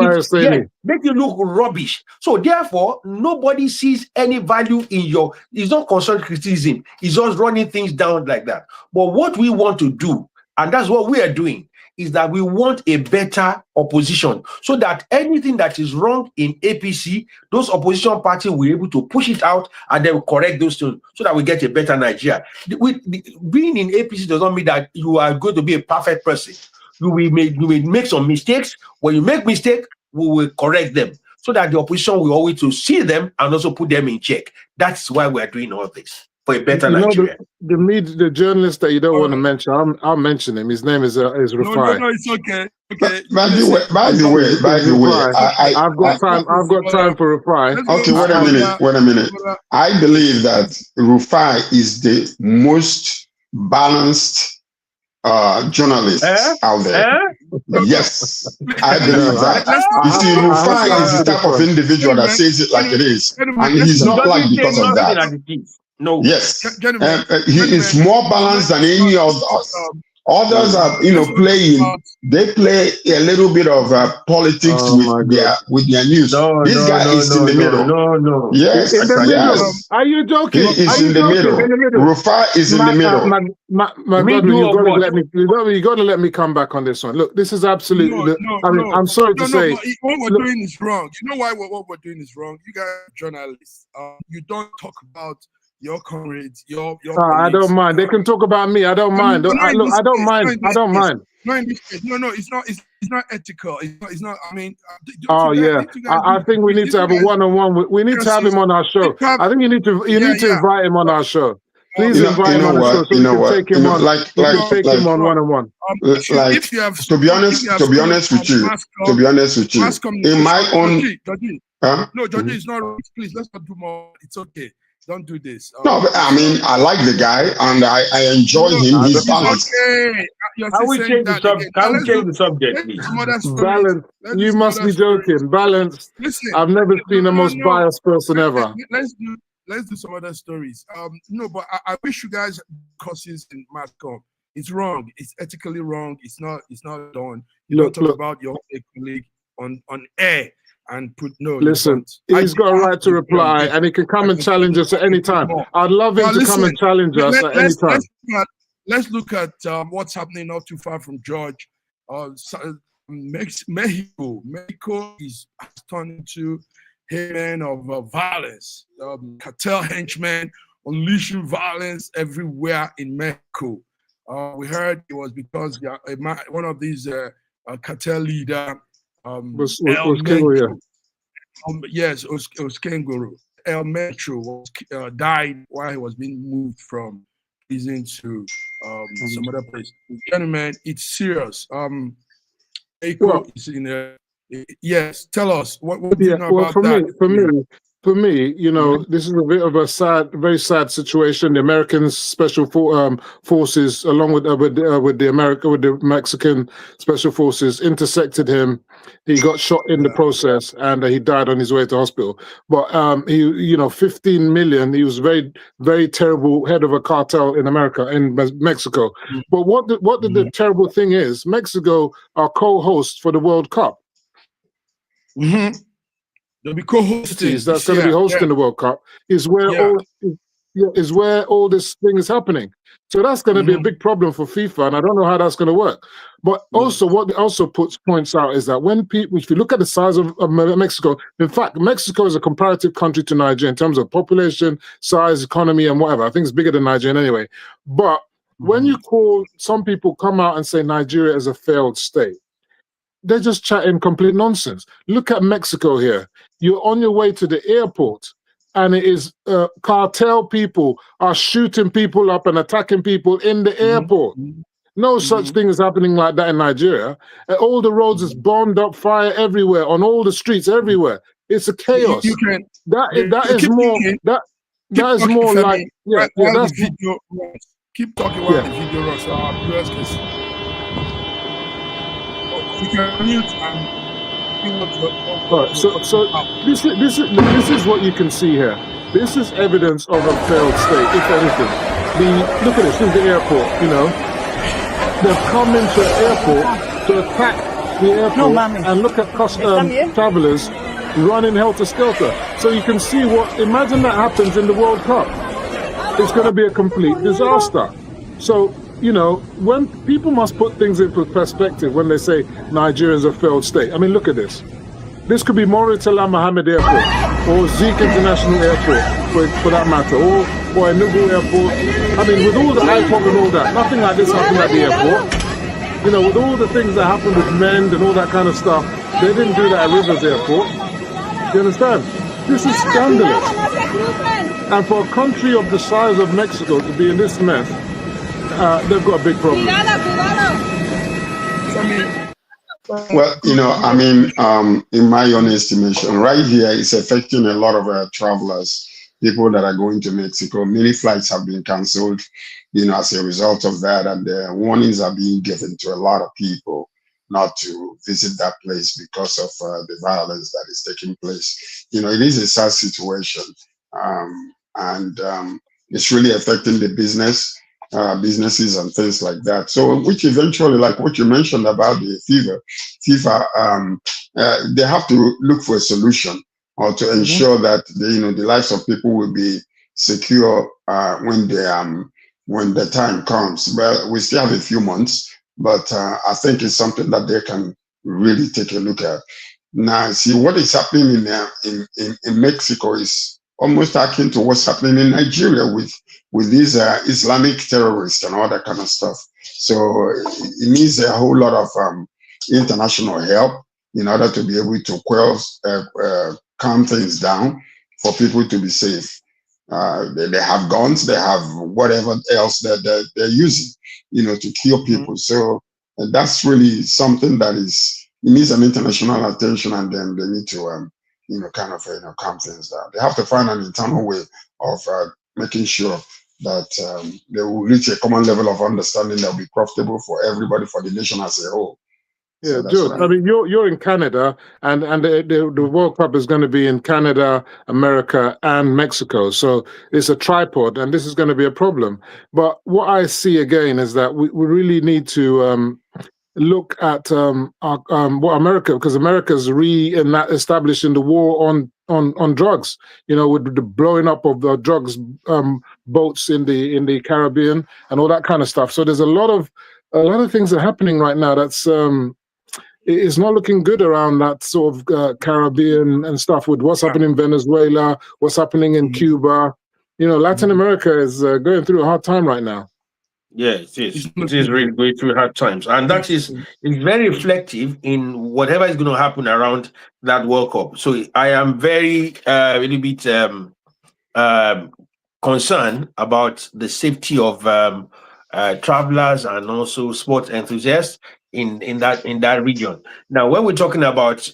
Speaker 5: you look rubbish. So therefore, nobody sees any value in it's not constructive criticism. It's just running things down like that. But what we want to do, and that's what we are doing, is that we want a better opposition, so that anything that is wrong in APC, those opposition parties will be able to push it out and then correct those things, so that we get a better Nigeria. Being in APC does not mean that you are going to be a perfect person. You will make some mistakes. When you make mistakes, we will correct them, so that the opposition will always to see them and also put them in check. That's why we are doing all this, for a better Nigeria.
Speaker 7: The journalist that you don't want to mention, I'll mention him. His name is Rufai.
Speaker 4: No, it's okay. Okay.
Speaker 6: By the way,
Speaker 7: I've got time for Rufai.
Speaker 6: Okay, wait a minute. I believe that Rufai is the most balanced journalist out there. Yes, I believe that. You see, Rufai is the type of individual that says it like it is, and he's not liked because of that.
Speaker 5: No.
Speaker 6: Yes, he is more balanced than any of us. Others are, they play a little bit of politics with their news. This guy is in the middle.
Speaker 5: No.
Speaker 6: Yes,
Speaker 7: in the middle. Are you joking?
Speaker 6: He is in the middle. Rufai is in the middle.
Speaker 7: My brother, you got to let me come back on this one. Look, this is absolutely. I'm sorry to say.
Speaker 4: What we're doing is wrong. You know why what we're doing is wrong? You guys are journalists. You don't talk about your comrades, your
Speaker 7: I don't mind. They can talk about me. I don't mind. I don't mind.
Speaker 4: No, in this case. No, it's not. It's not ethical. It's not. I mean.
Speaker 7: I think we need to have a one-on-one. We need to have him on our show. I think you need to invite him on our show. Please invite him on the show so we can take him on. Take him on one-on-one.
Speaker 6: To be honest with you, in my own.
Speaker 4: No, Georgie, it's not. Please, let's not do more. It's okay. Don't do this.
Speaker 6: No, but I mean, I like the guy and I enjoy him. He's balanced.
Speaker 4: Okay.
Speaker 5: Can we change the subject, please?
Speaker 7: Balance. You must be joking. Balance.
Speaker 4: Listen,
Speaker 7: I've never seen the most biased person ever.
Speaker 4: Let's do some other stories. No, but I wish you guys courses in mass comm. It's wrong. It's ethically wrong. It's not done. You don't talk about your colleague on air. And
Speaker 7: listen, he's got a right to reply, and he can come and challenge us at any time. I'd love him to come and challenge us at any time.
Speaker 4: Let's look at what's happening not too far from George. Mexico has turned into haven of violence. Cartel henchmen unleashing violence everywhere in Mexico. We heard it was because one of these cartel leader.
Speaker 7: Was Kangaroo,
Speaker 4: yes, it was Kangaroo. El Metro died while he was being moved from prison to some other place. Gentlemen, it's serious. Is in yes, tell us what do you know about that?
Speaker 7: For me, this is a bit of a very sad situation. The American special forces, along with the Mexican special forces, intersected him. He got shot in the process, and he died on his way to hospital. But 15 million. He was very, very terrible head of a cartel in Mexico. Mm-hmm. But what the terrible thing is, Mexico are co-hosts for the World Cup.
Speaker 4: Mm-hmm. They'll be co-hosting.
Speaker 7: That's going to be hosting the World Cup. Is where all this thing is happening. So that's going to be a big problem for FIFA, and I don't know how that's going to work. But also, what it also points out is that if you look at the size of Mexico, in fact, Mexico is a comparative country to Nigeria in terms of population, size, economy, and whatever. I think it's bigger than Nigeria anyway. But when some people come out and say Nigeria is a failed state, they're just chatting complete nonsense. Look at Mexico here. You're on your way to the airport, and it is cartel people are shooting people up and attacking people in the airport. No such thing is happening like that in Nigeria. All the roads is bombed up, fire everywhere, on all the streets everywhere. It's a chaos. That is more like
Speaker 4: keep talking while the video runs. Viewers can see. You can mute
Speaker 7: so this is what you can see here. This is evidence of a failed state, if anything. Look at this is the airport. They've come into the airport to attack the airport, and look at travelers running helter-skelter. So you can see imagine that happens in the World Cup. It's going to be a complete disaster. So, you know, when people must put things into perspective when they say Nigeria is a failed state. I mean, look at this. This could be Mauritania Mohammed Airport or Zeke International Airport, for that matter, or Enugu Airport. I mean, with all the IPOC and all that, nothing like this happened at the airport. You know, with all the things that happened with MEND and all that kind of stuff, they didn't do that at Rivers Airport. You understand? This is scandalous. And for a country of the size of Mexico to be in this mess, they've got a big problem.
Speaker 6: Well, you know, I mean, in my own estimation, right here, it's affecting a lot of travelers, people that are going to Mexico. Many flights have been canceled, you know, as a result of that. And warnings are being given to a lot of people not to visit that place because of the violence that is taking place. You know, it is a sad situation. And it's really affecting the businesses and things like that. So, which eventually, like what you mentioned about the FIFA, they have to look for a solution or to ensure that the lives of people will be secure when the time comes. Well, we still have a few months, but I think it's something that they can really take a look at. Now, see what is happening in Mexico is almost akin to what's happening in Nigeria with these Islamic terrorists and all that kind of stuff. So it needs a whole lot of international help in order to be able to calm things down for people to be safe. They have guns, they have whatever else that they're using, you know, to kill people. So that's really something that it needs an international attention, and then they need to calm things down. They have to find an internal way of making sure that they will reach a common level of understanding that will be profitable for everybody, for the nation as a whole.
Speaker 7: Yeah, so Jude, I mean, you're in Canada, and the World Cup is going to be in Canada, America, and Mexico. So it's a tripod, and this is going to be a problem. But what I see again is that we really need to look at what America, because America's establishing the war on drugs. You know, with the blowing up of the drugs boats in the Caribbean and all that kind of stuff. So there's a lot of things that are happening right now that's it's not looking good around that sort of Caribbean and stuff, with what's happening in Venezuela, what's happening in Cuba. You know, Latin America is going through a hard time right now.
Speaker 5: Yeah, it is. It is really going through hard times, and that is very reflective in whatever is going to happen around that World Cup. So I am very a little bit concerned about the safety of travelers and also sports enthusiasts in that region. Now, when we're talking about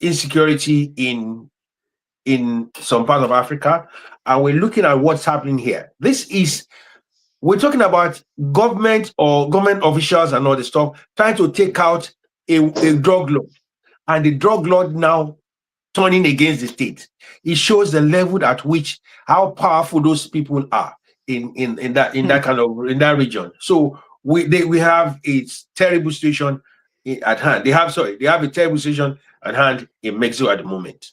Speaker 5: insecurity in some parts of Africa, and we're looking at what's happening here, we're talking about government officials and all this stuff trying to take out a drug lord, and the drug lord now turning against the state. It shows the level at which how powerful those people are in that region. So we have a terrible situation at hand. They have a terrible situation at hand in Mexico at the moment.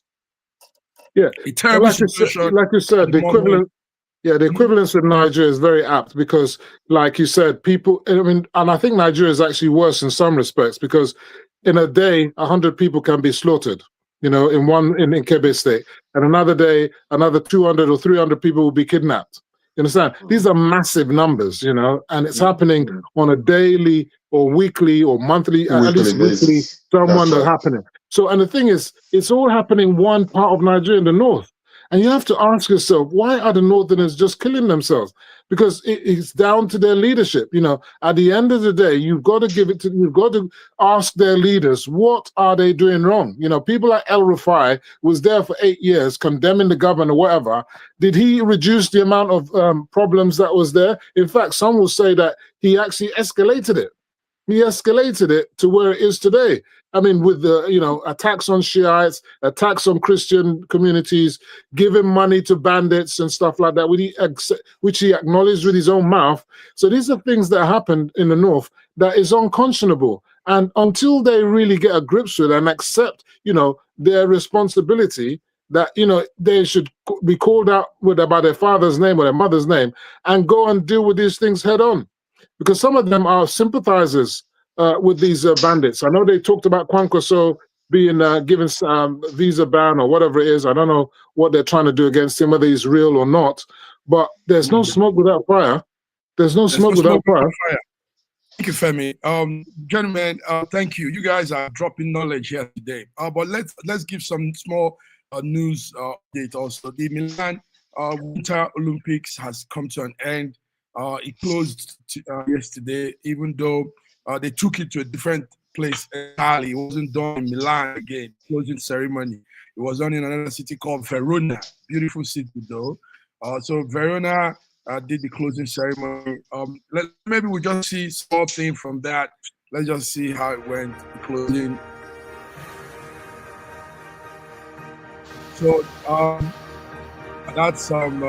Speaker 7: Yeah,
Speaker 4: a terrible situation.
Speaker 7: Like you said, the equivalent. Yeah, the equivalence with Nigeria is very apt because, like you said, people, I mean, and I think Nigeria is actually worse in some respects because in a day, 100 people can be slaughtered, you know, in Kebbi State. And another day, another 200 or 300 people will be kidnapped. You understand? These are massive numbers, you know, and it's happening on a daily or weekly or monthly, at least weekly, someone that's happening. So, and the thing is, it's all happening one part of Nigeria in the north. And you have to ask yourself, why are the Northerners just killing themselves? Because it's down to their leadership. You know, at the end of the day, you've got to ask their leaders, what are they doing wrong? You know, people like El Rufai was there for 8 years condemning the government or whatever. Did he reduce the amount of problems that was there? In fact, some will say that he actually escalated it. He escalated it to where it is today. I mean, with the, you know, attacks on Shiites, attacks on Christian communities, giving money to bandits and stuff like that, which he acknowledged with his own mouth. So these are things that happened in the north that is unconscionable. And until they really get a grip with it and accept, you know, their responsibility, that, you know, they should be called out by their father's name or their mother's name and go and deal with these things head on. Because some of them are sympathizers with these bandits. I know they talked about Kwankwaso being given visa ban or whatever it is. I don't know what they're trying to do against him, whether he's real or not. But there's no smoke without fire. There's no smoke without fire.
Speaker 4: Thank you, Femi. Gentlemen, thank you. You guys are dropping knowledge here today. But let's give some small news update also. The Milan Winter Olympics has come to an end. It closed yesterday, even though they took it to a different place entirely. It wasn't done in Milan again, closing ceremony. It was done in another city called Verona. Beautiful city though. So Verona did the closing ceremony. Maybe we just see small thing from that. Let's just see how it went, the closing. So that's some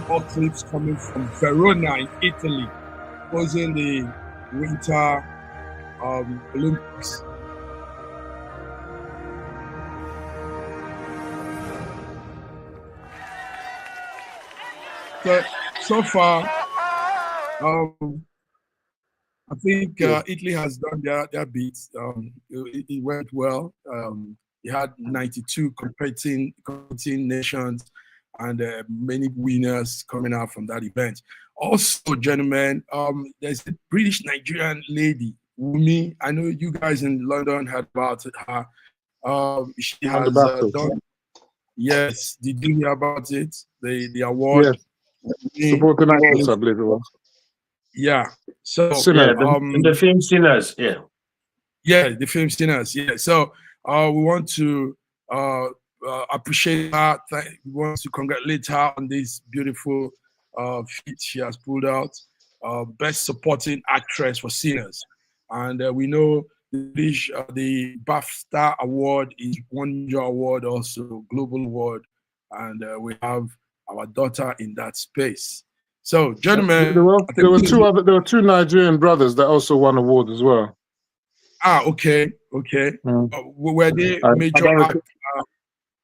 Speaker 4: all clips coming from Verona in Italy, closing the Winter Olympics. So far, I think Italy has done their bit. It went well. You had 92 competing nations and many winners coming out from that event. Also, gentlemen, there's a British Nigerian lady, Wumi. I know you guys in London heard about her. She has done. Yes, did you hear about it? The award.
Speaker 7: Yes. Supporting actress, I believe it was.
Speaker 4: Yeah. So
Speaker 5: the film Sinners. Yeah.
Speaker 4: Yeah, the film Sinners. Yeah. So we want to appreciate her. We want to congratulate her on this beautiful feat she has pulled out. Best Supporting Actress for Sinners. And we know the BAFTA award is one major award, also global award. And we have our daughter in that space. So, gentlemen,
Speaker 7: there were two Nigerian brothers that also won awards as well.
Speaker 4: Okay. Were they major?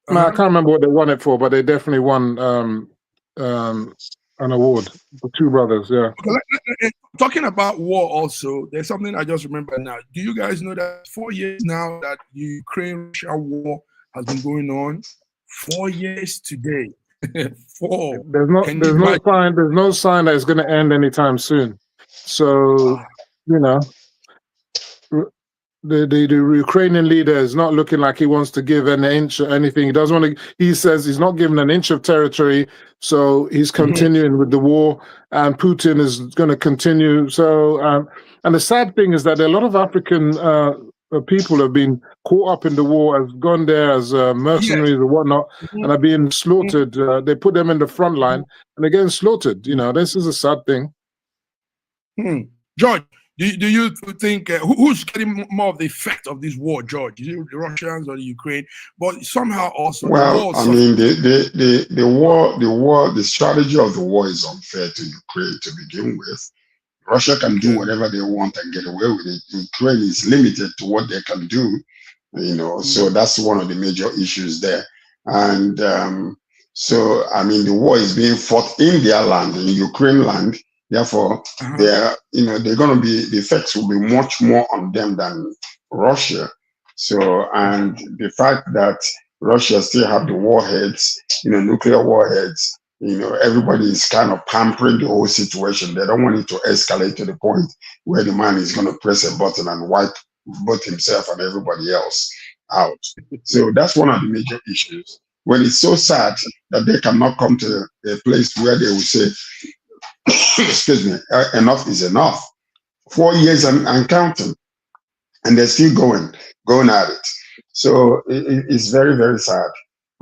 Speaker 7: I can't remember what they won it for, but they definitely won an award. The two brothers, yeah.
Speaker 4: Okay, talking about war, also, there's something I just remember now. Do you guys know that 4 years now that the Ukraine-Russia war has been going on? 4 years today. 4.
Speaker 7: There's no sign that it's going to end anytime soon. So, you know, the Ukrainian leader is not looking like he wants to give an inch or anything. He doesn't want to. He says he's not giving an inch of territory, so he's continuing with the war, and Putin is going to continue. So, and the sad thing is that a lot of African people have been caught up in the war, have gone there as mercenaries or whatnot, and are being slaughtered. They put them in the front line and they're getting slaughtered. You know, this is a sad thing.
Speaker 4: George, do you think who's getting more of the effect of this war, George? Is it the Russians or the Ukraine? But somehow also,
Speaker 6: well, I mean, the war, the strategy of the war is unfair to Ukraine to begin with. Russia can do whatever they want and get away with it. Ukraine is limited to what they can do, you know. So that's one of the major issues there. And so, I mean, the war is being fought in their land, in Ukraine land. Therefore, they're going to be, the effects will be much more on them than Russia. So, and the fact that Russia still have the warheads, nuclear warheads, everybody is kind of pampering the whole situation. They don't want it to escalate to the point where the man is going to press a button and wipe both himself and everybody else out. So that's one of the major issues. When it's so sad that they cannot come to a place where they will say, excuse me, enough is enough. 4 years and counting, and they're still going at it. So it's very, very sad.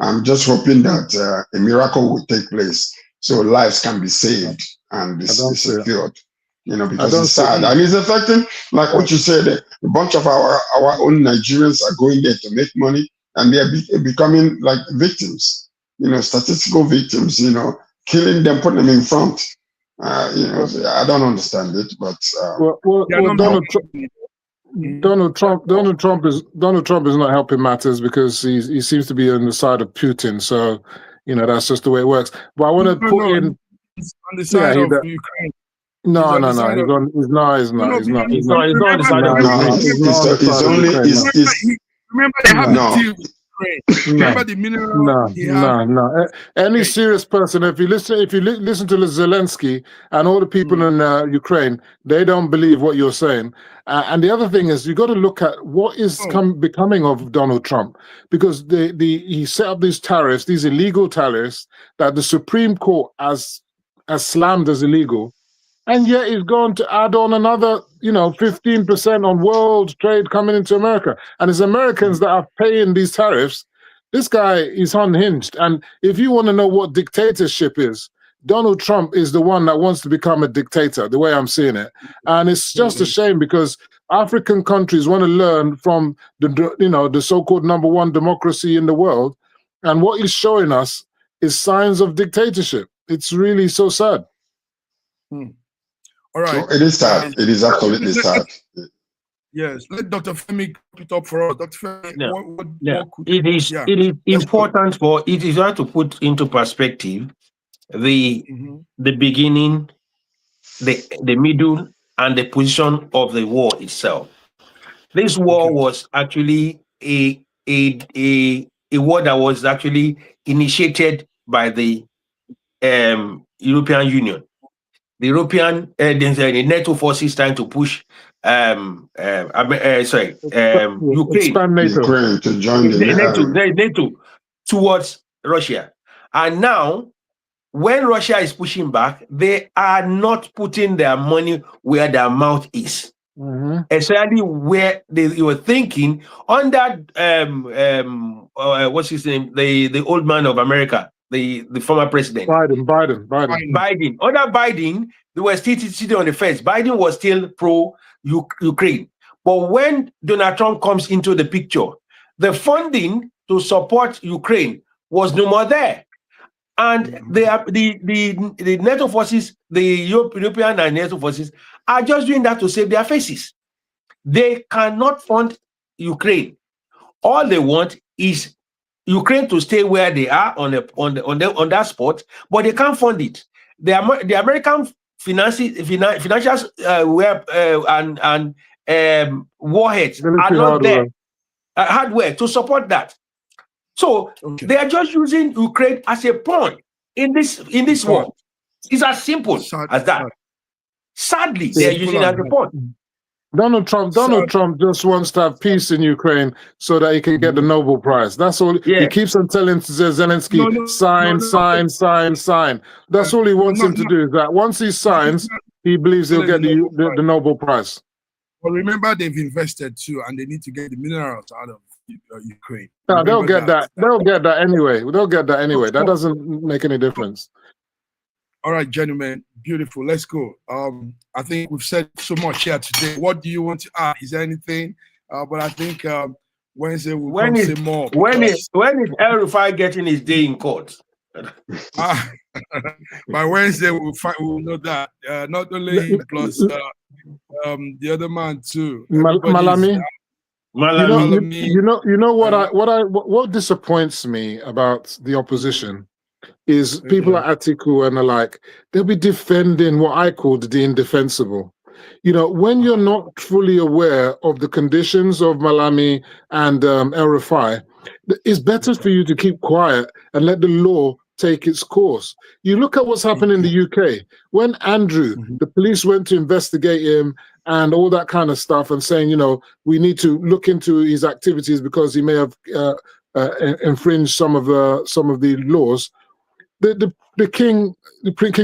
Speaker 6: I'm just hoping that a miracle will take place so lives can be saved and be secured. Because it's sad and it's affecting, like what you said. A bunch of our own Nigerians are going there to make money, and they're becoming like victims. Statistical victims. Killing them, putting them in front. I don't understand it, but
Speaker 7: Donald Trump is not helping matters because he seems to be on the side of Putin. So, that's just the way it works. But I want to put in
Speaker 4: he's on the side of Ukraine.
Speaker 7: No. He's not on the side of
Speaker 4: Remember, they have the deal with Ukraine. Remember the mineral.
Speaker 7: Any serious person, if you listen to Zelensky and all the people in Ukraine, they don't believe what you're saying. And the other thing is, you got to look at what is becoming of Donald Trump, because he set up these tariffs, these illegal tariffs that the Supreme Court has slammed as illegal. And yet he's going to add on another, 15% on world trade coming into America. And it's Americans that are paying these tariffs. This guy is unhinged. And if you want to know what dictatorship is, Donald Trump is the one that wants to become a dictator, the way I'm seeing it. And it's just a shame because African countries want to learn from the so-called #1 democracy in the world. And what he's showing us is signs of dictatorship. It's really so sad.
Speaker 4: All right.
Speaker 6: So it is sad. It is absolutely sad.
Speaker 4: Yes. Let Dr. Femi put it up for us. Dr. Femi,
Speaker 5: it is important it is hard to put into perspective the beginning, the middle, and the position of the war itself. This war was actually a war that was actually initiated by the European Union. The European, the NATO forces trying to push Ukraine
Speaker 6: to join the
Speaker 5: NATO towards Russia. And now, when Russia is pushing back, they are not putting their money where their mouth is. Especially where you were thinking under what's his name, the old man of America, the former president,
Speaker 7: Biden.
Speaker 5: Under Biden, they were still sitting on the fence. Biden was still pro-Ukraine. But when Donald Trump comes into the picture, the funding to support Ukraine was no more there. And the NATO forces, the European and NATO forces, are just doing that to save their faces. They cannot fund Ukraine. All they want is Ukraine to stay where they are on that spot, but they can't fund it. The American financials and warheads are not there. Hardware to support that. So they are just using Ukraine as a pawn in this war. It's as simple as that. Sadly, they are using it as a pawn.
Speaker 7: Donald Trump just wants to have peace in Ukraine so that he can get the Nobel Prize. That's all. He keeps on telling Zelensky, sign. That's all he wants him to do. Is that once he signs, he believes he'll get the Nobel Prize.
Speaker 4: But remember, they've invested too, and they need to get the minerals out of Ukraine.
Speaker 7: No, they'll get that. They'll get that anyway. That doesn't make any difference.
Speaker 4: All right, gentlemen, beautiful. Let's go. I think we've said so much here today. What do you want to add? Is there anything? But I think Wednesday we'll say more.
Speaker 5: When is El Rufai getting his day in court?
Speaker 4: By Wednesday we'll know that. Not only him, plus the other man too.
Speaker 7: Malami. You know what disappoints me about the opposition is people like Atiku and the like, they'll be defending what I call the indefensible. When you're not fully aware of the conditions of Malami and El Rufai, it's better for you to keep quiet and let the law take its course. You look at what's happened in the UK. When Andrew, the police went to investigate him and all that kind of stuff and saying, we need to look into his activities because he may have infringed some of the laws. King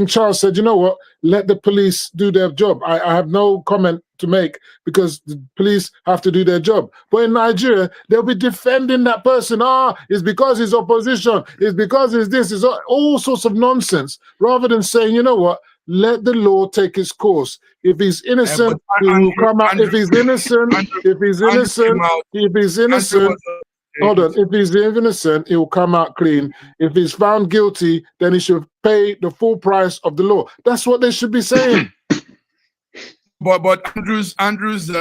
Speaker 7: Charles said, you know what, let the police do their job. I have no comment to make because the police have to do their job. But in Nigeria, they'll be defending that person. It's because he's opposition. It's because it's this. It's all sorts of nonsense. Rather than saying, you know what, let the law take its course. If he's innocent, he will come out. If he's innocent, hold on. If he's innocent, he will come out clean. If he's found guilty, then he should pay the full price of the law. That's what they should be saying.
Speaker 4: But Andrew's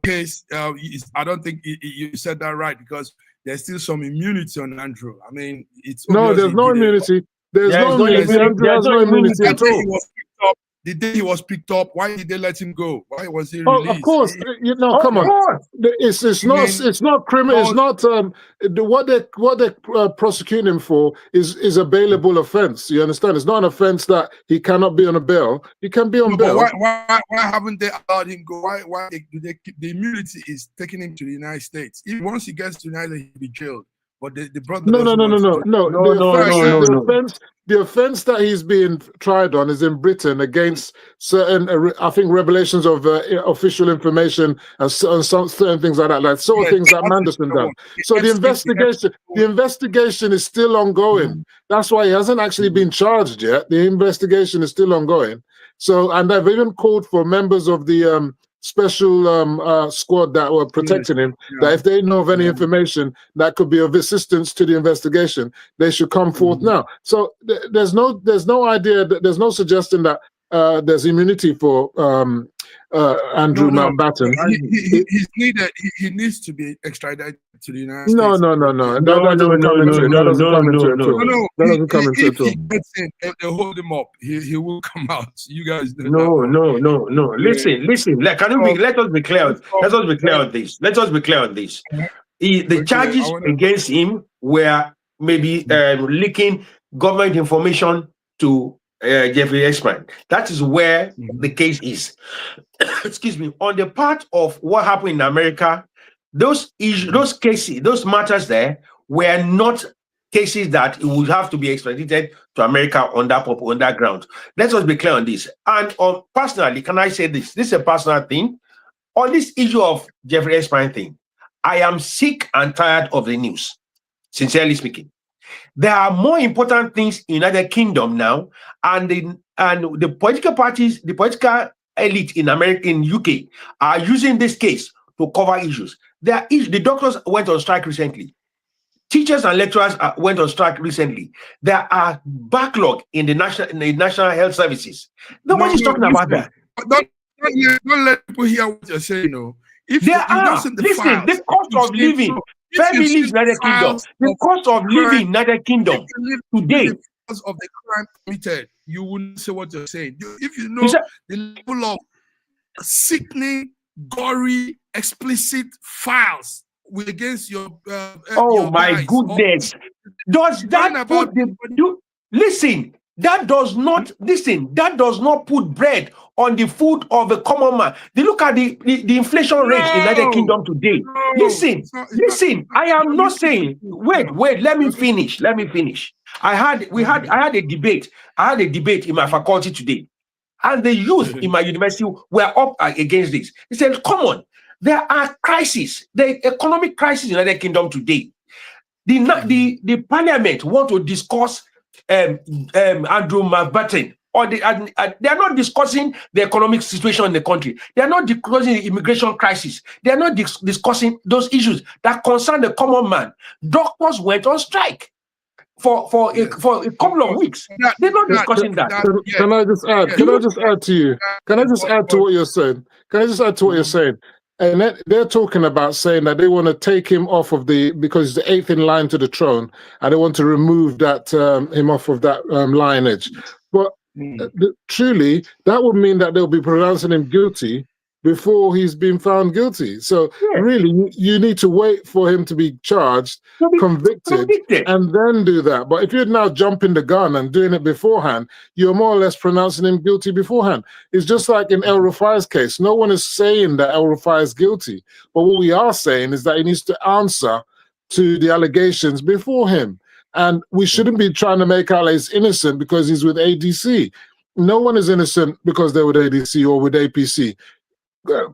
Speaker 4: case, I don't think you said that right, because there's still some immunity on Andrew. I mean, it's
Speaker 7: no, there's no immunity. There's no immunity. Andrew has no immunity at all.
Speaker 4: The day he was picked up, why did they let him go? Why was he released?
Speaker 7: Oh, of course. Come on. It's not criminal. It's not what they're prosecuting him for is a bailable offense. You understand? It's not an offense that he cannot be on a bail. He can be on bail.
Speaker 4: But why haven't they allowed him go? Why do they keep the immunity is taking him to the United States? Once he gets to the United States, he'll be jailed. But the brother
Speaker 7: no. The offense that he's being tried on is in Britain against certain, I think, revelations of official information and some certain things like that, things that Manderson done. So the investigation is still ongoing. That's why he hasn't actually been charged yet. The investigation is still ongoing. So, and they've even called for members of the special squad that were protecting him, that if they know of any information that could be of assistance to the investigation, they should come forth now. So there's no idea, there's no suggestion that there's immunity for Andrew Mountbatten.
Speaker 4: He needs to be extradited to the United States.
Speaker 7: No. That doesn't come into it at all.
Speaker 4: They'll hold him up. He will come out. You guys know.
Speaker 5: No. Listen. Let us be clear. Let us be clear on this. The charges against him were maybe leaking government information to Jeffrey Epstein. That is where the case is. Excuse me. On the part of what happened in America, those cases, those matters there were not cases that it would have to be extradited to America on that ground. Let us be clear on this. And personally, can I say this? This is a personal thing. On this issue of Jeffrey Epstein thing, I am sick and tired of the news, sincerely speaking. There are more important things in the United Kingdom now, and the political parties, the political elite in America, in UK, are using this case to cover issues. The doctors went on strike recently. Teachers and lecturers went on strike recently. There are backlog in the national health services. Nobody's talking about that.
Speaker 4: Don't let people hear what you're saying. No,
Speaker 5: the cost of living. Family United Kingdom. The cost of living in United Kingdom today.
Speaker 4: Because of the crime committed, you wouldn't say what you're saying. If you know the level of sickening, gory, explicit files against your
Speaker 5: your my goodness. Does that put listen? That does not put bread on the food of a common man. They look at the inflation rate in the United Kingdom today. Listen. I am not saying. Wait. Let me finish. I had a debate. I had a debate in my faculty today, and the youth in my university were up against this. They said, "Come on, there are crises. The economic crisis in the United Kingdom today. The parliament want to discuss." Andrew Mountbatten, or they are not discussing the economic situation in the country. They are not discussing the immigration crisis. They are not discussing those issues that concern the common man. Doctors went on strike for a couple of weeks. They're not discussing that.
Speaker 7: Can I just add? Can I just add to you? Can I just add to what you're saying? And they're talking about saying that they want to take him off of because he's the 8th in line to the throne, and they want to remove that him off of that lineage. But truly, that would mean that they'll be pronouncing him guilty before he's been found guilty. So really, you need to wait for him to be charged, convicted, and then do that. But if you're now jumping the gun and doing it beforehand, you're more or less pronouncing him guilty beforehand. It's just like in El Rufai's case. No one is saying that El Rufai is guilty. But what we are saying is that he needs to answer to the allegations before him. And we shouldn't be trying to make out he's innocent because he's with ADC. No one is innocent because they're with ADC or with APC.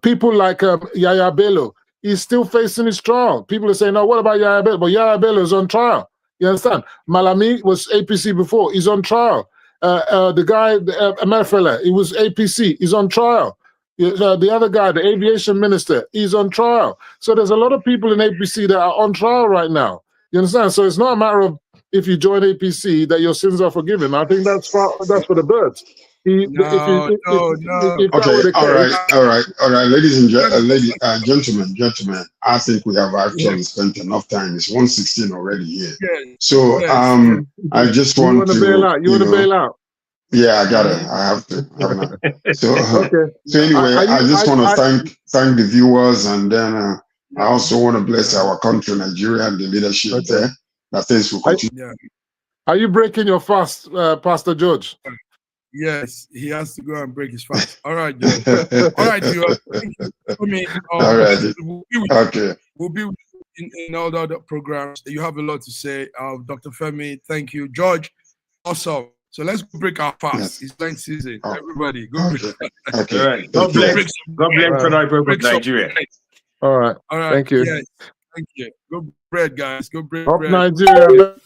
Speaker 7: People like Yahya Bello, he's still facing his trial. People are saying, "Oh, what about Yahya Bello?" But Yahya Bello is on trial. You understand? Malami was APC before. He's on trial. The guy, Emerfele, he was APC. He's on trial. The other guy, the aviation minister, he's on trial. So there's a lot of people in APC that are on trial right now. You understand? So it's not a matter of if you join APC that your sins are forgiven. I think that's for the birds.
Speaker 4: No.
Speaker 6: Okay, all right, ladies and gentlemen. I think we have actually spent enough time. It's 1:16 already here.
Speaker 4: Yes.
Speaker 6: So I just
Speaker 7: You
Speaker 6: want to
Speaker 7: bail out. You want to bail out?
Speaker 6: Yeah, I have to. Haven't I? So
Speaker 7: Okay.
Speaker 6: So anyway, I just want to thank the viewers, and then I also want to bless our country, Nigeria, and the leadership there. That things will continue.
Speaker 7: Are you breaking your fast, Pastor George?
Speaker 4: Yes, he has to go and break his fast. All right, George. All right, you. I mean,
Speaker 6: all right. Okay.
Speaker 4: We'll be in all the other programs. You have a lot to say. Dr. Femi, thank you. George, awesome. So let's break our fast. It's Lent season. Everybody, go break.
Speaker 6: Okay.
Speaker 5: All right. God bless. God bless Nigeria.
Speaker 7: All right.
Speaker 4: All right.
Speaker 7: Thank you.
Speaker 4: Yes. Thank you. Go bread, guys. Go bread.
Speaker 7: Up Nigeria.